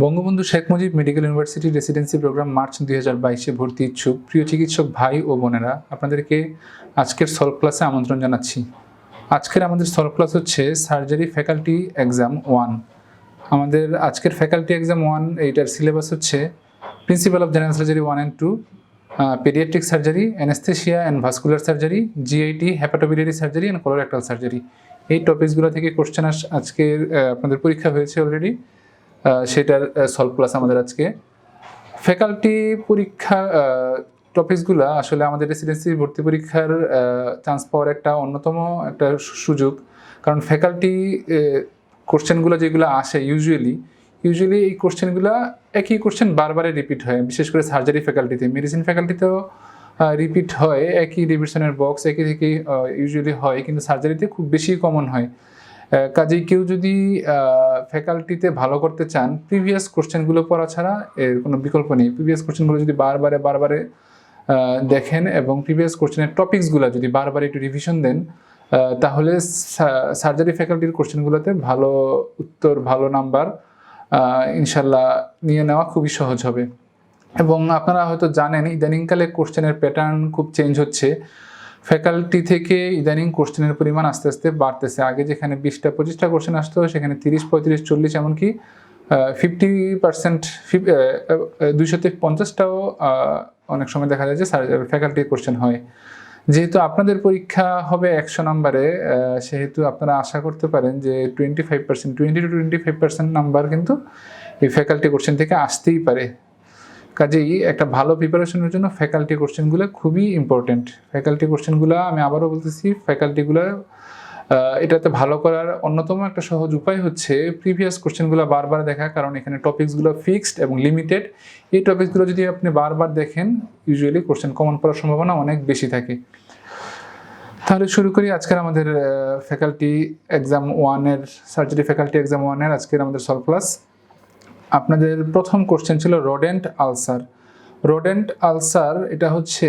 Bangabandhu Sheikh Mujib medical university residency program March 2022-এ ভর্তি ইচ্ছুক প্রিয় চিকিৎসক ভাই ও বোনেরা, আপনাদেরকে আজকের সলভ ক্লাসে আমন্ত্রণ জানাচ্ছি। আজকের আমাদের সলভ ক্লাস হচ্ছে সার্জারি ফ্যাকাল্টি এক্সাম 1। আমাদের আজকের ফ্যাকাল্টি এক্সাম 1 এইটার সিলেবাস হচ্ছে principal of general surgery 1 and 2, paediatric surgery, anaesthesia and vascular surgery, GIT, hepatobiliary surgery and colorectal surgery. এই টপিকসগুলো থেকে কোশ্চেন আজকের আপনাদের পরীক্ষা হয়েছে অলরেডি, সেটার সলভ ক্লাস আমাদের আজকে। ফ্যাকাল্টি পরীক্ষা টপিকসগুলো আসলে আমাদের রেসিডেন্সি ভর্তি পরীক্ষার চান্স পাওয়ার একটা অন্যতম একটা সুযোগ, কারণ ফ্যাকাল্টি কোশ্চেনগুলো যেগুলো আসে ইউজুয়ালি এই কোশ্চেনগুলো একই কোশ্চেন বারবারে রিপিট হয়, বিশেষ করে সার্জারি ফ্যাকাল্টিতে। মেডিসিন ফ্যাকাল্টিতেও রিপিট হয়, একই ডিভিশনের বক্স একই থেকেই ইউজুয়ালি হয়, কিন্তু সার্জারিতে খুব বেশি কমন হয়। কাজেই কেউ যদি ফ্যাকাল্টিতে ভালো করতে চান, প্রিভিয়াস কোশ্চেনগুলো পড়া ছাড়া এর কোনো বিকল্প নেই। প্রিভিয়াস কোশ্চেনগুলো যদি বারবারে দেখেন এবং প্রিভিয়াস কোশ্চেনের টপিকসগুলো যদি বারবার একটু রিভিশন দেন, তাহলে সার্জারি ফ্যাকাল্টির কোশ্চেনগুলোতে ভালো উত্তর, ভালো নাম্বার ইনশাল্লাহ নিয়ে নেওয়া খুবই সহজ হবে। এবং আপনারা হয়তো জানেন ইদানিংকালে কোশ্চেনের প্যাটার্ন খুব চেঞ্জ হচ্ছে। ফ্যাকাল্টি থেকে ইদানিং কোশ্চেনের পরিমাণ আস্তে আস্তে বাড়তেছে। আগে যেখানে 20-25টা কোশ্চেন আসতো, সেখানে 30, 35, 40, এমনকি 50%, 250টাও অনেক সময় দেখা যায় যে ফ্যাকাল্টির কোশ্চেন হয়। যেহেতু আপনাদের পরীক্ষা হবে 100 নম্বরে, সেহেতু আপনারা আশা করতে পারেন যে 20-25% নাম্বার কিন্তু এই ফ্যাকাল্টি কোশ্চেন থেকে আসতেই পারে। কাজেই একটা ভালো প্রিপারেশনের জন্য ফ্যাকাল্টি কোশ্চেনগুলো খুবই ইম্পর্টেন্ট। ফ্যাকাল্টি কোশ্চেনগুলো আমি আবারও বলতেছি, ফ্যাকাল্টিগুলো এটাতে ভালো করার অন্যতম একটা সহজ উপায় হচ্ছে প্রিভিয়াস কোশ্চেনগুলো বারবার দেখা, কারণ এখানে টপিকসগুলো ফিক্সড এবং লিমিটেড। এই টপিকসগুলো যদি আপনি বারবার দেখেন, ইউজুয়ালি কোশ্চেন কমন পড়ার সম্ভাবনা অনেক বেশি থাকে। তাহলে শুরু করি আজকের আমাদের ফ্যাকাল্টি এক্সাম 1-এর, সার্জারি ফ্যাকাল্টি এক্সাম 1-এর আজকের আমাদের সলভ ক্লাস। আপনাদের প্রথম কোশ্চেন ছিল রোডেন্ট আলসার। রোডেন্ট আলসার এটা হচ্ছে,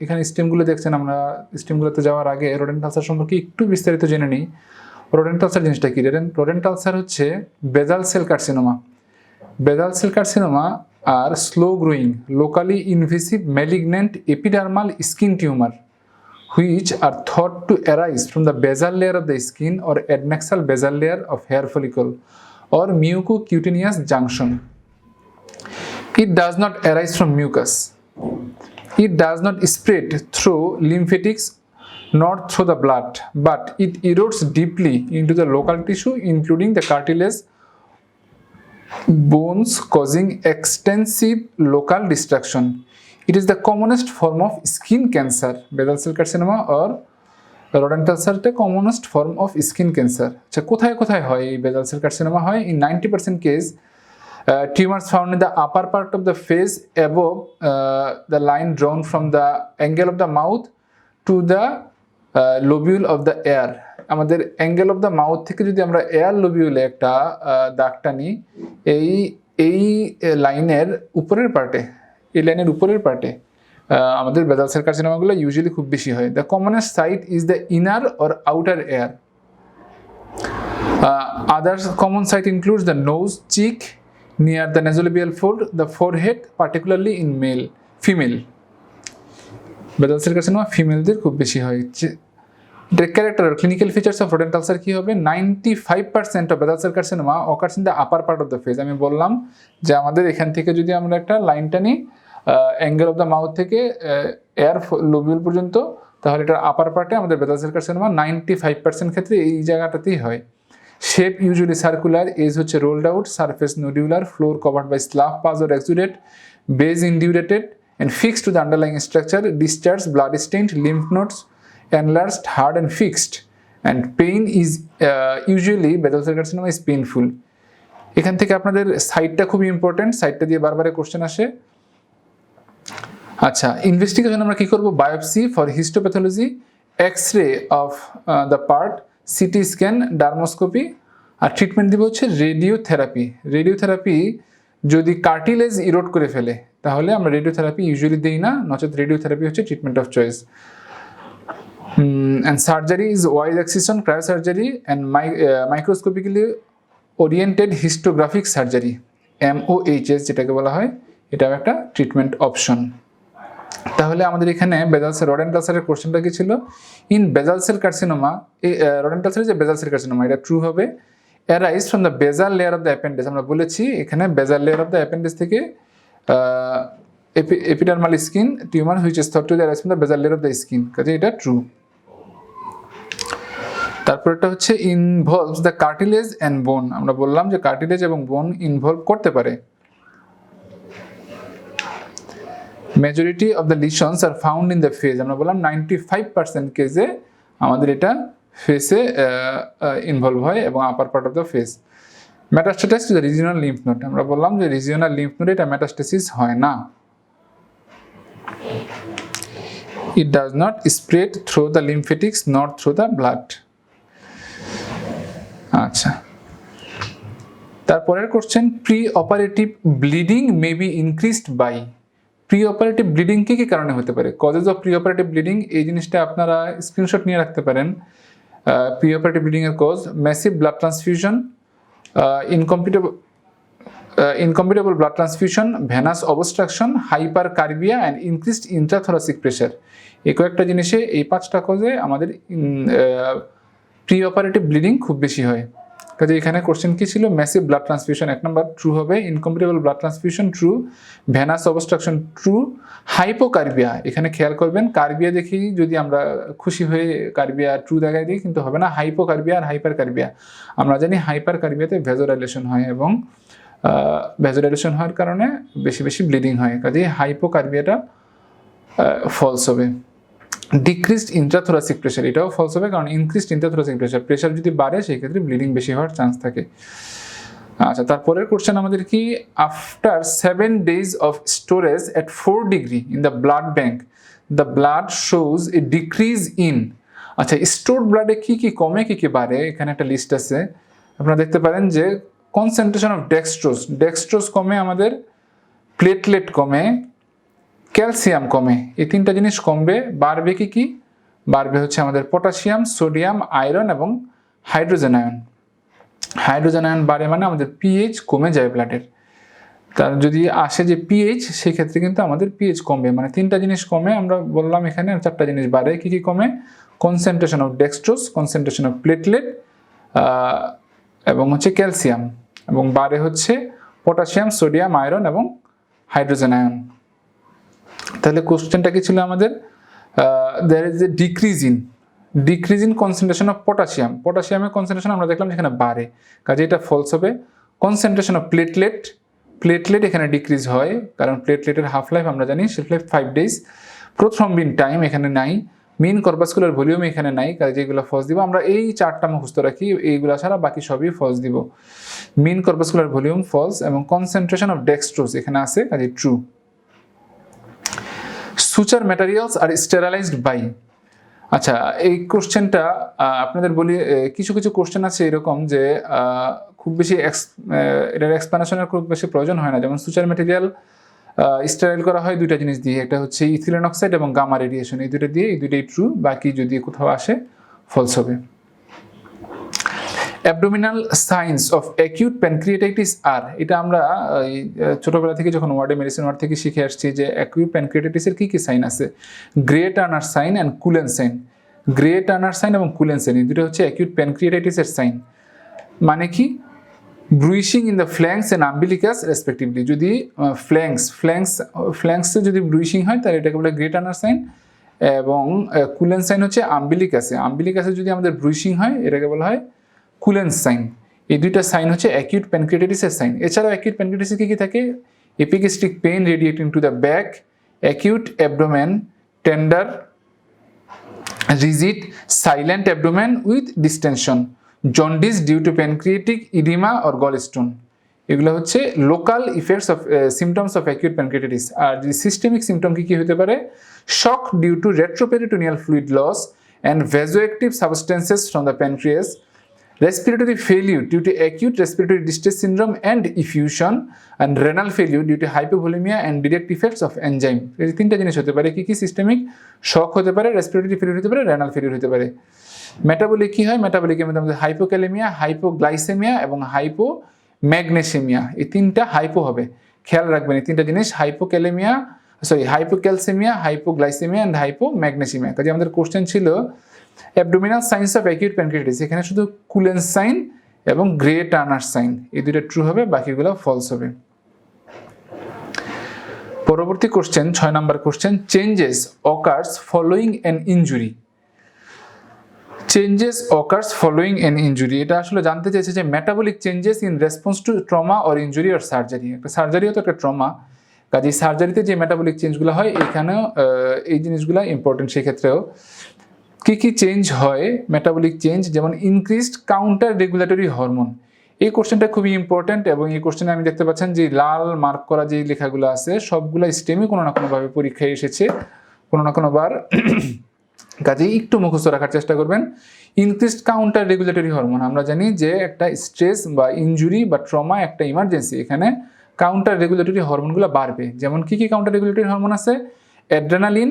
এখানে স্টেমগুলো দেখছেন, আমরা স্টেমগুলোতে যাওয়ার আগে রোডেন্ট আলসার সম্পর্কে একটু বিস্তারিত জেনে নিই। রোডেন্ট আলসার জিনিসটা কি? রোডেন্ট আলসার হচ্ছে basal cell carcinoma. Basal cell carcinoma আর slow growing, locally invasive malignant epidermal skin tumour which are thought to arise from the basal layer of the skin or adnexal basal layer of hair follicle or mucocutaneous junction. It does not arise from mucus. It does not spread through lymphatics nor through the blood, but it erodes deeply into the local tissue, including the cartilage, bones, causing extensive local destruction. It is the commonest form of skin cancer. Basal cell carcinoma or rodent ulcer the commonest form of skin cancer. আচ্ছা, কোথায় কোথায় হয় এই বেজাল cell carcinoma? হয় in 90% case tumors found in the upper part of the face above the line drawn from the angle of the mouth to the lobule of the ear. আমাদের angle of the mouth থেকে যদি আমরা air লোবিউলে একটা দাগ টানি, এই লাইনের উপরের পার্টে, এই লাইনের উপরের পার্টে আমাদের বেজাল সেল কার্সিনোমাগুলো ইউজুয়ালি খুব বেশি হয়। The commonest site is the inner or outer ear. Other common site includes the nose, cheek, near the nasolabial fold, the forehead, particularly in female. Basal cell carcinoma ফিমেলদের খুব বেশি হয়। The character or clinical features of rodent ulcer কি হবে? 95% of basal cell carcinoma occurs in the upper part of the face. আমি বললাম যে আমাদের এখান থেকে যদি আমরা একটা লাইন টানি অ্যাঙ্গেল অফ দ্য মাউথ থেকে এয়ার লোবিউল পর্যন্ত, তাহলে এটার আপার পার্টে আমাদের বেজাল সেল কার্সিনোমা 95% ক্ষেত্রে এই জায়গাটাতেই হয়। শেপ ইউজুয়ালি সার্কুলার, এজ হচ্ছে rolled out, surface nodular, floor covered by slough pus or exudate, base indurated and fixed to the underlying structure, discharge, blood stained, lymph nodes enlarged, hard and fixed, and pain is usually basal cell carcinoma is painful. এখান থেকে আপনাদের সাইটটা খুবই important, সাইটটা দিয়ে বারবার question আসে। আচ্ছা, ইনভেস্টিগেশন আমরা কি করব? Biopsy for histopathology, x-ray of the part, CT scan, dermoscopy, আর ট্রিটমেন্ট দিব হচ্ছে রেডিওথেরাপি। রেডিওথেরাপি যদি কার্টিলেজ ইরোড করে ফেলে, তাহলে আমরা রেডিওথেরাপি ইউজুয়ালি দিই না, নচেত রেডিওথেরাপি হচ্ছে treatment of choice. And surgery is wide excision cryosurgery and microscopically oriented histographic surgery. MOHS যেটাকে বলা হয়, এটাও একটা ট্রিটমেন্ট অপশন। তাহলে আমাদের এখানে বেজাল সেল রডেন্টাল আলসারের কোশ্চেনটা কি ছিল? ইন বেজাল সেল কার্সিনোমা, এই রডেন্টাল সেল যে বেজাল সেল কার্সিনোমা, এটা ট্রু হবে। অ্যারাইজ ফ্রম দ্য বেজাল লেয়ার অফ দ্য অ্যাপেন্ডিক্স, আমরা বলেছি এখানে বেজাল লেয়ার অফ দ্য অ্যাপেন্ডিক্স থেকে epidermal skin tumour which is thought to arise from the বেজাল লেয়ার অফ দ্য স্কিন, কাজে এটা ট্রু। তারপর এটা হচ্ছে ইনভলভস দ্য কার্টিলেজ অ্যান্ড বোন, আমরা বললাম যে কার্টিলেজ এবং বোন ইনভলভ করতে পারে। Majority of the লিশনস are found in the face, আমরা বললাম 95% কেসে আমাদের এটা ফেসে ইনভলভ হয় এবং upper part of the face. Metastasize to the regional lymph node, আমরা বললাম যে রিজিওনাল লিম্ফ নোডে এটা মেটাস্টেসিস হয় না। It does not spread through the lymphatics not through the blood. আচ্ছা, তারপরের question, pre operative bleeding may be increased by, pre operative bleeding কি কি কারণে হতে পারে? Causes of pre operative bleeding, এই জিনিসটা আপনারা স্ক্রিনশট নিয়ে রাখতে পারেন। প্রি অপারেটিভ ব্লিডিং এর cause massive blood transfusion, incompatible blood transfusion, venous obstruction, hypercarbia and increased intrathoracic pressure. এই কয়েকটা জিনিসে, এই 5টা কজে আমাদের প্রি অপারেটিভ ব্লিডিং খুব বেশি হয়। কাজে এখানে কোশ্চেন কি ছিল? ম্যাসিভ ব্লাড ট্রান্সফিউশন 1 নম্বর ট্রু হবে, incompatible blood transfusion true, venous obstruction true, hypocarbia, এখানে খেয়াল করবেন কার্বিয়া দেখি যদি আমরা খুশি হয়ে কার্বিয়া ট্রু দেখাই দিই কিন্তু হবে না, হাইপোকার্বিয়া আর হাইপার কার্বিয়া। আমরা জানি হাইপার কার্বিয়াতে ভেজোডাইলেশন হয় এবং ভেজোডাইলেশন হওয়ার কারণে বেশি বেশি ব্লিডিং হয়, কাজে হাইপোকার্বিয়াটা ফলস হবে। ডিক্রিজড ইন্ট্রাথোরাসিক প্রেশার, এটাও ফলস হবে, কারণ ইনক্রিজড ইন্ট্রাথোরাসিক প্রেশার যদি বাড়ে সেই ক্ষেত্রে ব্লিডিং বেশি হওয়ার চান্স থাকে। আচ্ছা, তারপরের কোশ্চেন আমাদের কি, after 7 days of storage at 4 degree in the blood bank the blood shows A decrease in. আচ্ছা, স্টোরড ব্লাডে কি কি কমে কি কি বাড়ে, এখানে একটা লিস্ট আছে। আপনারা দেখতে পারেন যে কনসেন্ট্রেশন অফ ডেক্সট্রোজ কমে আমাদের, প্লেটলেট কমে, ক্যালসিয়াম কমে, এই 3টা জিনিস কমবে। বাড়বে কি কি? বাড়বে হচ্ছে আমাদের পটাশিয়াম, সোডিয়াম, আয়রন এবং হাইড্রোজেন আয়ন। হাইড্রোজেন আয়ন বাড়ে মানে আমাদের পিএইচ কমে যায় ব্লাডের। তার যদি আসে যে পিএইচ, সেই ক্ষেত্রে কিন্তু আমাদের পিএইচ কমবে, মানে 3টা জিনিস কমে। আমরা বললাম এখানে 4টা জিনিস বাড়ে, কি কি কমে? Concentration of dextrose, concentration of platelet এবং হচ্ছে ক্যালসিয়াম, এবং বাড়ে হচ্ছে পটাশিয়াম, সোডিয়াম, আয়রন এবং হাইড্রোজেন আয়ন। তাহলে কোশ্চেনটা কি ছিল আমাদের? There is a decrease in concentration of পটাশিয়ামের কনসেন্ট্রেশন আমরা দেখলাম এখানে বাড়ে, কাজে এটা ফলস হবে। কনসেন্ট্রেশন অফ প্লেটলেট এখানে ডিক্রিজ হয়, কারণ প্লেটলেটের হাফ লাইফ আমরা জানি, shelf life 5 days। Prothrombin time এখানে নাই, মিন কর্পাসকুলার ভলিউম এখানে নাই, কাজে যেগুলো ফলস দিব। আমরা এই 4টা মুখস্থ রাখি, এইগুলো ছাড়া বাকি সবই ফলস দিব। মিন কর্পাসকুলার ভলিউম ফলস, এবং কনসেন্ট্রেশন অফ ডেক্সট্রোজ এখানে আছে, কাজে ট্রু। সুচার ম্যাটেরিয়ালস আর স্টেরালাইজড বাই, আচ্ছা এই কোশ্চেনটা আপনাদের বলি, কিছু কিছু কোশ্চেন আছে এরকম যে খুব বেশি এটার এক্সপ্লানেশনের খুব বেশি প্রয়োজন হয় না। যেমন সুচার ম্যাটেরিয়াল স্টেরাইল করা হয় 2টা জিনিস দিয়ে, একটা হচ্ছে ইথিলিন অক্সাইড এবং গামা রেডিয়েশন, এই 2টা দিয়ে, এই 2টাই ট্রু, বাকি যদি কোথাও আসে ফলস হবে। Abdominal signs of acute pancreatitis আর, এটা আমরা ছোটবেলা থেকে যখন মেডিসিন ওয়ার্ড থেকে শিখে আসছি যে অ্যাকিউট প্যানক্রিয়েটাইটিসের কি কি সাইন আছে, Grey Turner sign and Cullen sign. Grey Turner sign এবং কুলেন সাইন, এই 2টা হচ্ছে অ্যাকিউট প্যানক্রিয়েটাইটিসের সাইন। মানে কি? Bruising in the flanks and umbilicus respectively. যদি ফ্ল্যাঙ্কসে যদি ব্রুইশিং হয় তাহলে এটাকে বলে গ্রে টার্নার সাইন, এবং কুলেন সাইন হচ্ছে আম্বিলিকাসে যদি আমাদের ব্রুইশিং হয় এটাকে বলা হয় কুলেন সাইন। এই 2টা সাইন হচ্ছে অ্যাকিউট প্যানক্রিয়েটাইটিসের সাইন। এছাড়াও অ্যাকিউট প্যানক্রিয়েটাইটিসে কি কি থাকে? Epigastric pain radiating to the back, acute abdomen, tender, rigid, silent abdomen with distension, jaundice due to pancreatic oedema or gallstone. এগুলো হচ্ছে local effects of symptoms of acute pancreatitis. আর যে সিস্টেমিক সিমটম কি কি হতে পারে? Shock due to retroperitoneal fluid loss and vasoactive substances from the pancreas, respiratory failure due to acute respiratory distress syndrome and effusion, and renal failure due to hypovolemia and direct effects of enzyme। এই 3টা জিনিস হতে পারে। কি কি? Systemic শক হতে পারে, respiratory failure হতে পারে, রেনাল ফেলিউর হতে পারে। মেটাবলিক কি হয়? মেটাবলিকের মধ্যে আমাদের হাইপোক্যালেমিয়া, হাইপোগ্লাইসেমিয়া এবং হাইপো ম্যাগনেসিমিয়া, এই তিনটা হাইপো হবে। খেয়াল রাখবেন এই তিনটা জিনিস, হাইপোক্যালসেমিয়া, হাইপোগ্লাইসেমিয়া অ্যান্ড হাইপোম্যাগনেসিমিয়া। কাজে আমাদের কোশ্চেন ছিল abdominal signs of acute pancreatitis, এখানে শুধু কুলেন্স সাইন এবং গ্রে টার্নার সাইন এই দুটো ট্রু হবে, বাকিগুলো ফলস হবে। পরবর্তী question 6 number question, changes occurs following an injury. Changes occurs following an injury, এটা আসলে জানতে চাইছে যে metabolic changes in response to trauma or injury or surgery. একটা সার্জারিও তো একটা ট্রমা, কাজে সার্জারিতে যে মেটাবলিক চেঞ্জগুলো হয় এখানেও এই জিনিসগুলো ইম্পর্টেন্ট। সেক্ষেত্রেও কি কি চেঞ্জ হয় মেটাবলিক চেঞ্জ, যেমন ইনক্রিজড কাউন্টার রেগুলেটরি হরমোন। এই কোশ্চেনটা খুবই ইম্পর্টেন্ট এবং এই কোশ্চেনে আমি দেখতে পাচ্ছেন যে লাল মার্ক করা যে লেখাগুলো আছে সবগুলো স্টেমে কোনো না কোনোভাবে পরীক্ষায় এসেছে কোনো না কোনোবার, কাজেই একটু মুখস্থ রাখার চেষ্টা করবেন। ইনক্রিজড কাউন্টার রেগুলেটরি হরমোন, আমরা জানি যে একটা স্ট্রেস বা ইনজুরি বা ট্রমা একটা ইমার্জেন্সি, এখানে কাউন্টার রেগুলেটরি হরমোনগুলো বাড়বে। যেমন কি কি কাউন্টার রেগুলেটরি হরমোন আছে? অ্যাড্রেনালিন,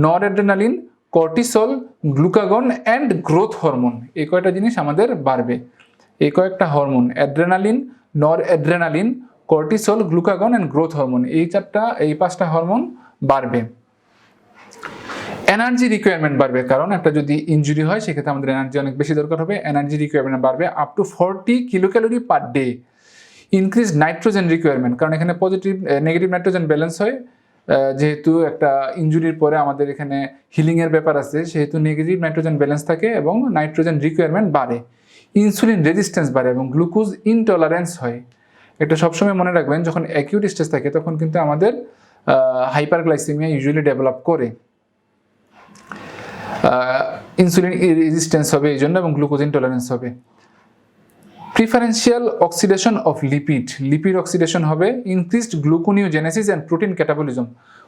নর adrenaline, cortisol, glucagon and growth hormone, এই কয়টা জিনিস আমাদের বাড়বে। এই কয়েকটা হরমোন অ্যাড্রেনালিন, নর adrenaline, cortisol, glucagon and growth hormone, এই 5টা হরমোন বাড়বে। এনার্জি রিকোয়ারমেন্ট বাড়বে, কারণ একটা যদি ইনজুরি হয় সেক্ষেত্রে আমাদের এনার্জি অনেক বেশি দরকার হবে। এনার্জি রিকোয়ারমেন্ট বাড়বে up to 40 kilocalorie per day. Increase nitrogen requirement, কারণ এখানে পজিটিভ নেগেটিভ নাইট্রোজেন ব্যালেন্স হয়, যেহেতু একটা ইনজুরির পরে আমাদের এখানে হিলিংয়ের ব্যাপার আছে, সেহেতু নেগেটিভ নাইট্রোজেন ব্যালেন্স থাকে এবং নাইট্রোজেন রিকোয়ারমেন্ট বাড়ে। ইনসুলিন রেজিস্ট্যান্স বাড়ে এবং গ্লুকোজ ইনটলারেন্স হয়। এটা সবসময় মনে রাখবেন, যখন অ্যাকিউট স্টেজ থাকে তখন কিন্তু আমাদের হাইপারগ্লাইসেমিয়া ইউজুয়ালি ডেভেলপ করে, ইনসুলিন রেজিস্ট্যান্স হবে এই জন্য এবং গ্লুকোজ ইনটলারেন্স হবে। Preferential oxidation of lipid oxidation হবে। Increased gluconeogenesis and protein catabolism,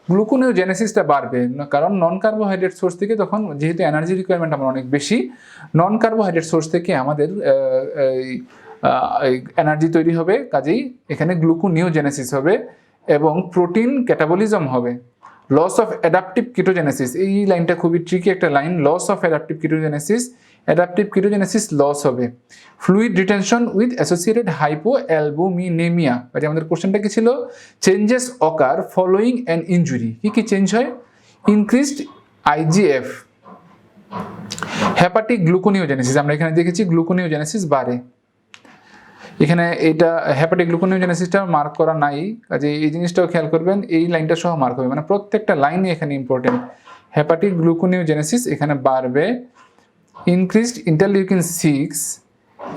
গ্লুকোনিওজেনেসিসটা বাড়বে, কারণ নন কার্বোহাইড্রেট সোর্স থেকে তখন যেহেতু এনার্জি রিকোয়ারমেন্ট আমার অনেক বেশি, নন কার্বোহাইড্রেট সোর্স থেকে আমাদের এনার্জি তৈরি হবে, কাজেই এখানে গ্লুকোনিওজেনেসিস হবে এবং প্রোটিন ক্যাটাবলিজম হবে। লস অফ অ্যাডাপটিভ কিটোজেনেসিস, এই লাইনটা খুবই ট্রিকি একটা line, loss of adaptive ketogenesis loss হবে। Fluid retention with associated hypoalbuminaemia, কাজে আমাদের কোশ্চেনটা কি ছিল? Changes occur following an injury, কি কি চেঞ্জ হয়? ইনক্রিজড আইজিএফ, হেপাটিক গ্লুকোনিওজেনেসিস, আমরা এখানে দেখেছি গ্লুকোনিওজেনেসিস বাড়ে, এখানে এটা হেপাটিক গ্লুকোনিওজেনেসিসটা মার্ক করা নাই, কাজে এই জিনিসটাও খেয়াল করবেন, এই লাইনটা সহ মার্ক হবে, মানে প্রত্যেকটা লাইনই এখানে ইম্পর্টেন্ট। হেপাটিক গ্লুকোনিওজেনেসিস এখানে বাড়বে। ইনক্রিজড ইন্টারলিউকিন 6,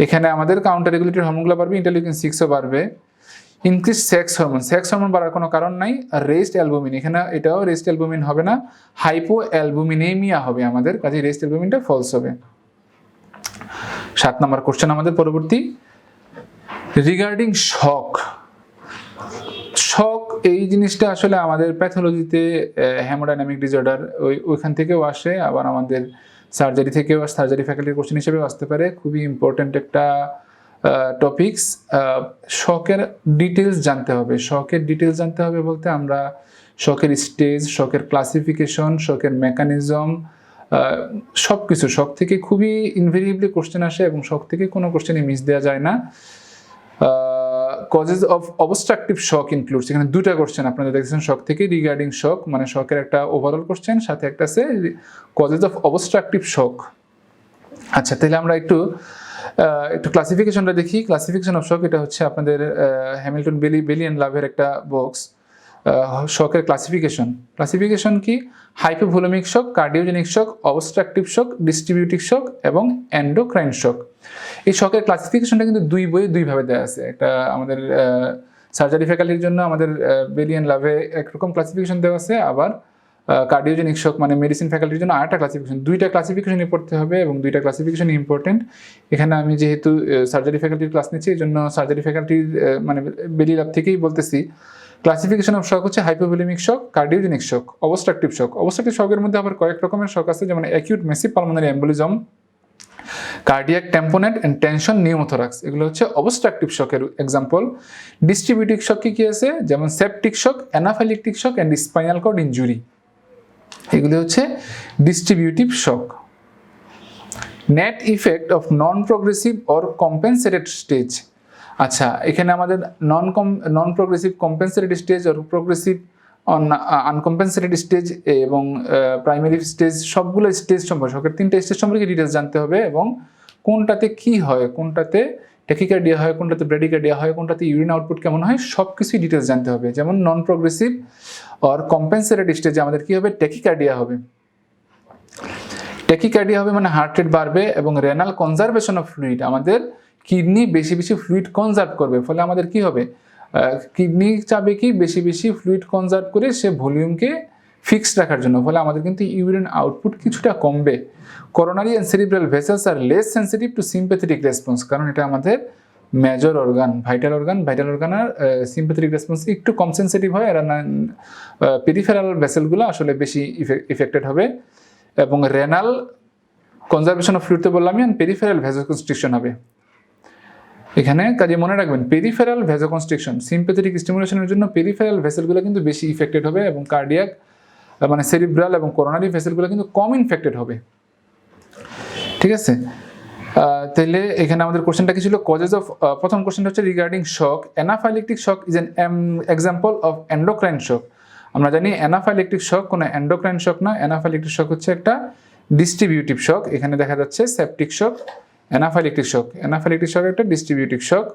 এখানে আমাদের কাউন্টার রেগুলেটরি হরমোনগুলো বাড়বে, ইন্টারলিউকিন 6ও বাড়বে। ইনক্রিজ সেক্স হরমোন বাড়ার কোনো কারণ নাই। রেস্ট অ্যালবুমিন, এখানে এটাও রেস্ট অ্যালবুমিন হবে না, হাইপোঅ্যালবুমিনেমিয়া হবে আমাদের, কাজে রেস্ট অ্যালবুমিনটা ফলস হবে। 7 নম্বর কোশ্চেন আমাদের পরবর্তী, রিগার্ডিং শক, এই জিনিসটা আসলে আমাদের প্যাথোলজিতে হেমোডাইনামিক ডিসঅর্ডার ওইখান থেকেও আসে, আবার আমাদের সার্জারি থেকেও সার্জারি ফ্যাকাল্টির কোশ্চেন হিসেবেও আসতে পারে। খুবই ইম্পর্টেন্ট একটা টপিকস। শকের ডিটেলস জানতে হবে, বলতে আমরা শকের স্টেজ, শকের ক্লাসিফিকেশন, শকের মেকানিজম, সব কিছু শক থেকে খুবই ইনভেরিয়েবলি কোশ্চেন আসে এবং শক থেকে কোনো কোশ্চেনই মিস দেওয়া যায় না। Causes of obstructive shock includes, এখানে 2টা কোশ্চেন আপনারা দেখছেন শক থেকে, রিগার্ডিং শক মানে শকের একটা ওভারঅল কোশ্চেন, সাথে একটা আছে কজেস অফ অবস্ট্রাকটিভ শক। আচ্ছা, তাহলে আমরা একটু ক্লাসিফিকেশনটা দেখি। ক্লাসিফিকেশন অফ শক, এটা হচ্ছে আপনাদের হ্যামিল্টন বেলি অ্যান্ড লাভের একটা বক্স। শকের ক্লাসিফিকেশন কি? Hypovolaemic shock, cardiogenic shock, obstructive শক, ডিস্ট্রিবিউটিভ শক এবং এন্ডোক্রাইন শক। এই শকের ক্লাসিফিকেশনটা কিন্তু 2 বইয়ে 2 ভাবে দেওয়া আছে। একটা আমাদের সার্জারি ফ্যাকাল্টির জন্য আমাদের বেলি অ্যান্ড লাভে একরকম ক্লাসিফিকেশন দেওয়া আছে, আবার কার্ডিওজেনিক শক মানে মেডিসিন ফ্যাকাল্টির জন্য আরেকটা ক্লাসিফিকেশন। 2টা ক্লাসিফিকেশনই পড়তে হবে এবং 2টা ক্লাসিফিকেশন ইম্পর্টেন্ট। এখানে আমি যেহেতু সার্জারি ফ্যাকাল্টির ক্লাস নিচ্ছি, এই জন্য সার্জারি ফ্যাকাল্টির মানে বেলি ল্যাব থেকেই বলতেছি। ক্লাসিফিকেশন অফ শক হচ্ছে hypovolemic shock, cardiogenic shock, obstructive shock. Obstructive শকের মধ্যে আবার কয়েক রকমের শক আছে, যেমন acute massive pulmonary embolism, cardiac tamponade and tension pneumothorax, এগুলো হচ্ছে অবস্ট্রাকটিভ শকের এক্সাম্পল। ডিস্ট্রিবিউটিভ শক কি আছে? যেমন septic shock, anaphylactic shock and spinal cord injury, এগুলো হচ্ছে distributive shock. Net effect of non progressive or compensated stage, আচ্ছা, এখানে আমাদের নন প্রোগ্রেসিভ কম্পেনসেটেড স্টেজ আর প্রোগ্রেসিভ আনকম্পেনসেটেড স্টেজ এবং প্রাইমারি স্টেজ, সবগুলো স্টেজ সম্পর্কে, শকের 3টা স্টেজ সম্পর্কে ডিটেলস জানতে হবে এবং কোনটাতে কি হয়, কোনটাতে ট্যাকিকার্ডিয়া হয়, কোনটাতে ব্র্যাডিকার্ডিয়া হয়, কোনটাতে ইউরিন আউটপুট কেমন হয়, সব কিছুই ডিটেলস জানতে হবে। যেমন নন প্রোগ্রেসিভ আর কম্পেনসেটেড স্টেজে আমাদের কি হবে, ট্যাকিকার্ডিয়া হবে। ট্যাকিকার্ডিয়া হবে মানে হার্ট রেট বাড়বে এবং রেনাল কনজারভেশন অফ ফ্লুইড, আমাদের কিডনি বেশি বেশি ফ্লুইড কনজার্ভ করবে, ফলে আমাদের কি হবে, কিডনি চাবে কি বেশি বেশি ফ্লুইড কনজার্ভ করে সে ভলিউমকে ফিক্সড রাখার জন্য, ফলে আমাদের কিন্তু ইউরিন আউটপুট কিছুটা কমবে। Coronary and cerebral vessels are less sensitive to sympathetic response, কারণ এটা আমাদের মেজর অর্গান, ভাইটাল অর্গান আর সিম্প্যাথেটিক রেসপন্স একটু কম সেন্সিটিভ হয়, আর পেরিফেরাল ভেসেলগুলো আসলে বেশি ইফেক্টেড হবে। এবং রেনাল কনজারভেশন অফ ফ্লুইড তো বললাম, আমি পেরিফেরাল ভ্যাসোকনস্ট্রিকশন হবে এখানে। কাজে মনে রাখবেন, পেরিফেরাল ভ্যাসোকনস্ট্রিকশন, সিম্প্যাথেটিক স্টিমুলেশনের জন্য পেরিফেরাল ভেসেলগুলো কিন্তু বেশি ইফেক্টেড হবে এবং কার্ডিয়াক মানে সেরিব্রাল এবং করোনারি ভেসেলগুলো কিন্তু কম ইনফেক্টেড হবে। ঠিক আছে, তাহলে এখানে আমাদের কোশ্চেনটা কি ছিল, কজেস অফ, প্রথম কোশ্চেনটা হচ্ছে regarding shock, anaphylactic shock is an example of endocrine shock. আমরা জানি অ্যানাফাইলেকটিক শক কোনো এন্ডোক্রাইন শক না, অ্যানাফাইলেকটিক শক হচ্ছে একটা ডিস্ট্রিবিউটিভ শক। এখানে দেখা যাচ্ছে সেপটিক শক, অ্যানাফাইলেকটিক শক একটা ডিস্ট্রিবিউটিভ শক,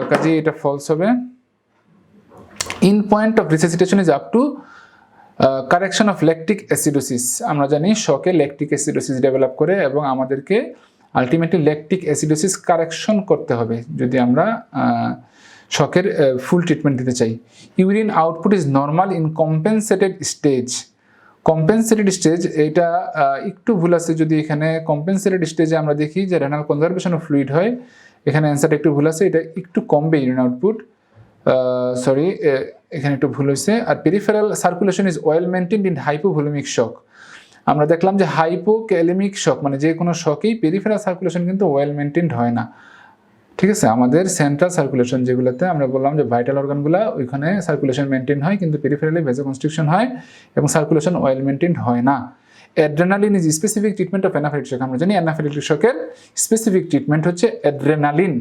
কাজে এটা ফলস হবে। In point of resuscitation is up to correction of lactic acidosis. আমরা জানি শকে ল্যাকটিক অ্যাসিডোসিস ডেভেলপ করে এবং আমাদেরকে আলটিমেটলি ল্যাকটিক অ্যাসিডোসিস কারেকশন করতে হবে যদি আমরা শকের ফুল ট্রিটমেন্ট দিতে চাই। Urine output is normal in compensated stage. Compensated stage এটা একটু ভুল আছে, যদি এখানে কম্পেনসেটেড স্টেজে আমরা দেখি যে রেনাল কনজারভেশন অফ ফ্লুইড হয়, এখানে অ্যান্সারটা একটু ভুল আছে, এটা একটু কমবে ইউরিন আউটপুট, সরি এখানে একটু ভুল হয়েছে। আর peripheral circulation is well maintained in hypovolaemic shock. আমরা দেখলাম যে হাইপোক্যালেমিক শক মানে যে কোনো শকেই পেরিফেরাল সার্কুলেশন কিন্তু ওয়েল মেনটেন্ড হয় না। ঠিক আছে, আমাদের সেন্ট্রাল সার্কুলেশন যেগুলোতে আমরা বললাম যে ভাইটাল অর্গানগুলো, ওইখানে সার্কুলেশন মেনটেন হয়, কিন্তু পেরিফেরালি ভ্যাসোকনস্ট্রিকশন হয় এবং সার্কুলেশন ওয়েল মেনটেন্ড হয় না। Adrenaline is specific treatment of anaphylactic shock. আমরা জানি অ্যানাফাইলেকটিক শকের স্পেসিফিক ট্রিটমেন্ট হচ্ছে অ্যাড্রেনালিন,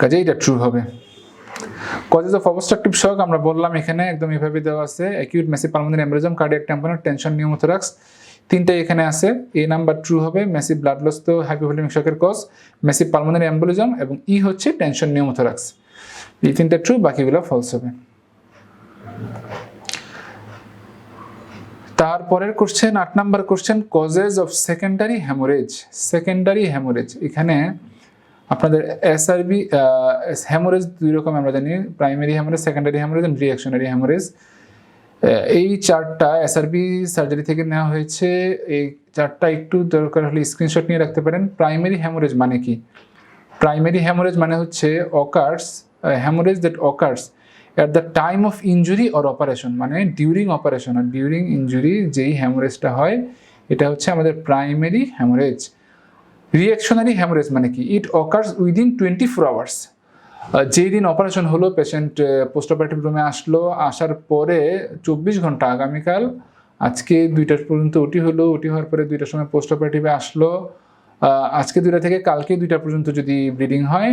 কাজে এটা ট্রু হবে। কজেস অফ অবস্ট্রাকটিভ শক আমরা বললাম এখানে একদম এভাবে দেওয়া আছে, acute massive pulmonary embolism, cardiac tamponade, tension, pneumothorax, তিনটাই এখানে আছে। এ নাম্বার ট্রু হবে, ম্যাসিভ ব্লাড লস তো হাইপোভলিমিক শকের কজ, ম্যাসিভ পালমোনারি এমবোলিজম, এবং ই হচ্ছে টেনশন, নিউমোথোরাক্স। এই তিনটা ট্রু, বাকিগুলো ফলস হবে। তারপরের question 8 number question, causes of secondary haemorrhage. Secondary haemorrhage, এখানে আপনাদের এসআরবি হ্যামোরেজ দুই রকম আমরা জানি, primary haemorrhage, secondary haemorrhage and reactionary haemorrhage. এই চার্টটা এসআরবি সার্জারি থেকে নেওয়া হয়েছে, এই চার্টটা একটু দরকার হলে স্ক্রিনশট নিয়ে রাখতে পারেন। প্রাইমারি হ্যামোরেজ মানে কি? প্রাইমারি হ্যামোরেজ মানে হচ্ছে occurs, haemorrhage that occurs at the time of injury or operation, মানে ডিউরিং অপারেশন আর ডিউরিং ইনজুরি যেই হ্যামোরেজটা হয় এটা হচ্ছে আমাদের প্রাইমারি হ্যামোরেজ। রিঅ্যাকশনারি হ্যামোরেজ মানে কি? ইট অকার্স উইদিন 24 আওয়ার্স। যেই দিন অপারেশন হলো, পেশেন্ট পোস্ট অপারেটিভ রুমে আসলো, আসার পরে 24 ঘন্টা, আগামীকাল আজকে 2টা পর্যন্ত ওটি হলো, ওটি হওয়ার পরে 2টার সময় পোস্ট অপারেটিভে আসলো, আজকে 2টা থেকে কালকে 2টা পর্যন্ত যদি ব্লিডিং হয়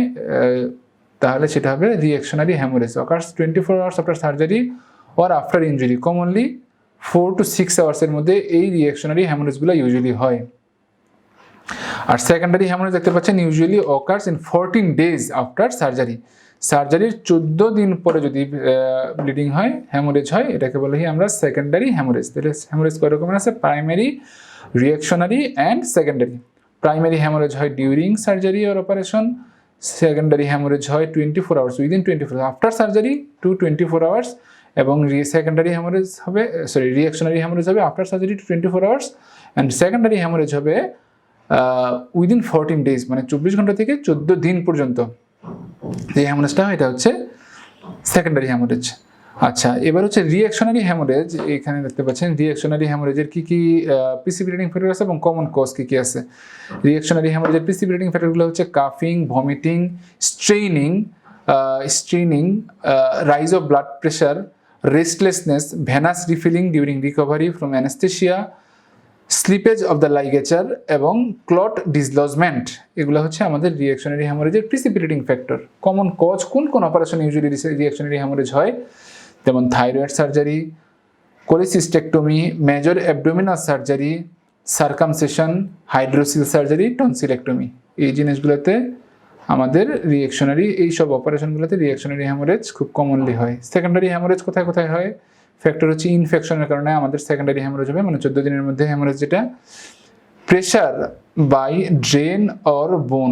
তাহলে সেটা হবে reactionary haemorrhage. Occurs 24 hours after surgery or after injury, commonly 4 to 6 আওয়ার্সের মধ্যে এই রিঅ্যাকশনারি হ্যামোরেজগুলো ইউজুয়ালি হয়। আর সেকেন্ডারি হ্যামোরেজ দেখতে পাচ্ছেন usually occurs in 14 days after surgery. সার্জারির 14 দিন পরে যদি ব্লিডিং হয়, হ্যামোরেজ হয়, এটাকে বলে আমরা সেকেন্ডারি হ্যামোরেজ। তাহলে হ্যামোরেজ কয় রকমের আছে? Primary, reactionary and secondary. Primary haemorrhage হয় during surgery or operation, secondary haemorrhage হয় 24 hours, within 24 after surgery to 24 hours, এবং সেকেন্ডারি হ্যামোরেজ হবে, রিঅ্যাকশনারি হ্যামোরেজ হবে after surgery to 24 hours, and secondary haemorrhage হবে উইদিন 14 ডেজ, মানে 24 ঘন্টা থেকে 14 দিন পর্যন্ত যে হ্যামোরেজটা হয় এটা হচ্ছে সেকেন্ডারি হ্যামোরেজ। আচ্ছা, এবার হচ্ছে রিঅ্যাকশনারি হ্যামোরেজ। এখানে দেখতে পাচ্ছেন রিঅ্যাকশনারি হ্যামোরেজের কি কি প্রিসিপিটেটিং ফ্যাক্টর আছে এবং কমন কজ কি কি আছে। রিঅ্যাকশনারি হ্যামোরেজের প্রিসিপিটেটিং ফ্যাক্টরগুলো হচ্ছে কাফিং, vomiting, straining, rise of blood pressure, restlessness, venous refilling during recovery from anaesthesia, slippage of the ligature এবং ক্লট ডিসলজমেন্ট, এগুলো হচ্ছে আমাদের রিঅ্যাকশনারি হ্যামারেজের প্রিসিপিটেটিং ফ্যাক্টর। কমন কজ কোন কোন অপারেশন ইউজুয়ালি রিঅ্যাকশনারি হ্যামারেজ হয়, যেমন thyroid surgery, cholecystectomy, major abdominal surgery, circumcision, hydrocele surgery, tonsillectomy. এই জিনিসগুলোতে আমাদের রিঅ্যাকশনারি, এইসব অপারেশনগুলোতে রিঅ্যাকশনারি হ্যামারেজ খুব কমনলি হয়। সেকেন্ডারি হ্যামারেজ কোথায় কোথায় হয়? ফ্যাক্টর হচ্ছে ইনফেকশনের কারণে আমাদের সেকেন্ডারি হ্যামারেজ হবে, মানে 14 দিনের মধ্যে হ্যামারেজ, যেটা প্রেশার বাই ড্রেন অর বোন,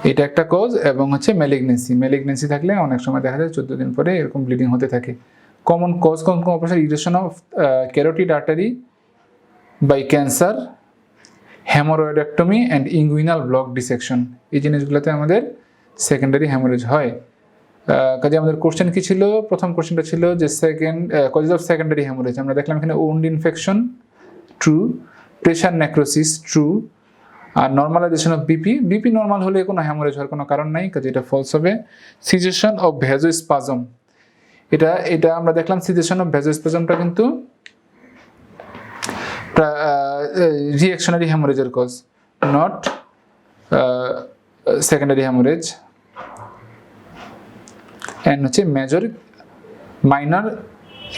এটা একটা কজ। এবং হচ্ছে ম্যালিগনেন্সি থাকলে অনেক সময় দেখা যায় 14 দিন পরে এরকম ব্লিডিং হতে থাকে। কমন কজ কোন কোন operation? Erosion of carotid artery by cancer, haemorrhoidectomy and inguinal block dissection, এই জিনিসগুলোতে আমাদের সেকেন্ডারি হ্যামারেজ হয়। কাজে আমাদের কোশ্চেন কি ছিল? প্রথম কোশ্চেনটা ছিল যে কজেস অফ সেকেন্ডারি হ্যামারেজ। আমরা দেখলাম এখানে wound infection, true. Pressure necrosis, true. আর নর্মালাইজেশন অফ বিপি নর্মাল হলে কোনো হ্যামারেজ হওয়ার কোনো কারণ নাই, কাজে এটা ফলস হবে। সিজেশন অফ ভ্যাজোস্পাজম, এটা আমরা দেখলাম সিজেশন অফ ভ্যাজোস্পাজমটা কিন্তু রিঅ্যাকশনারি হ্যামারেজের cause, not secondary haemorrhage. And হচ্ছে মাইনর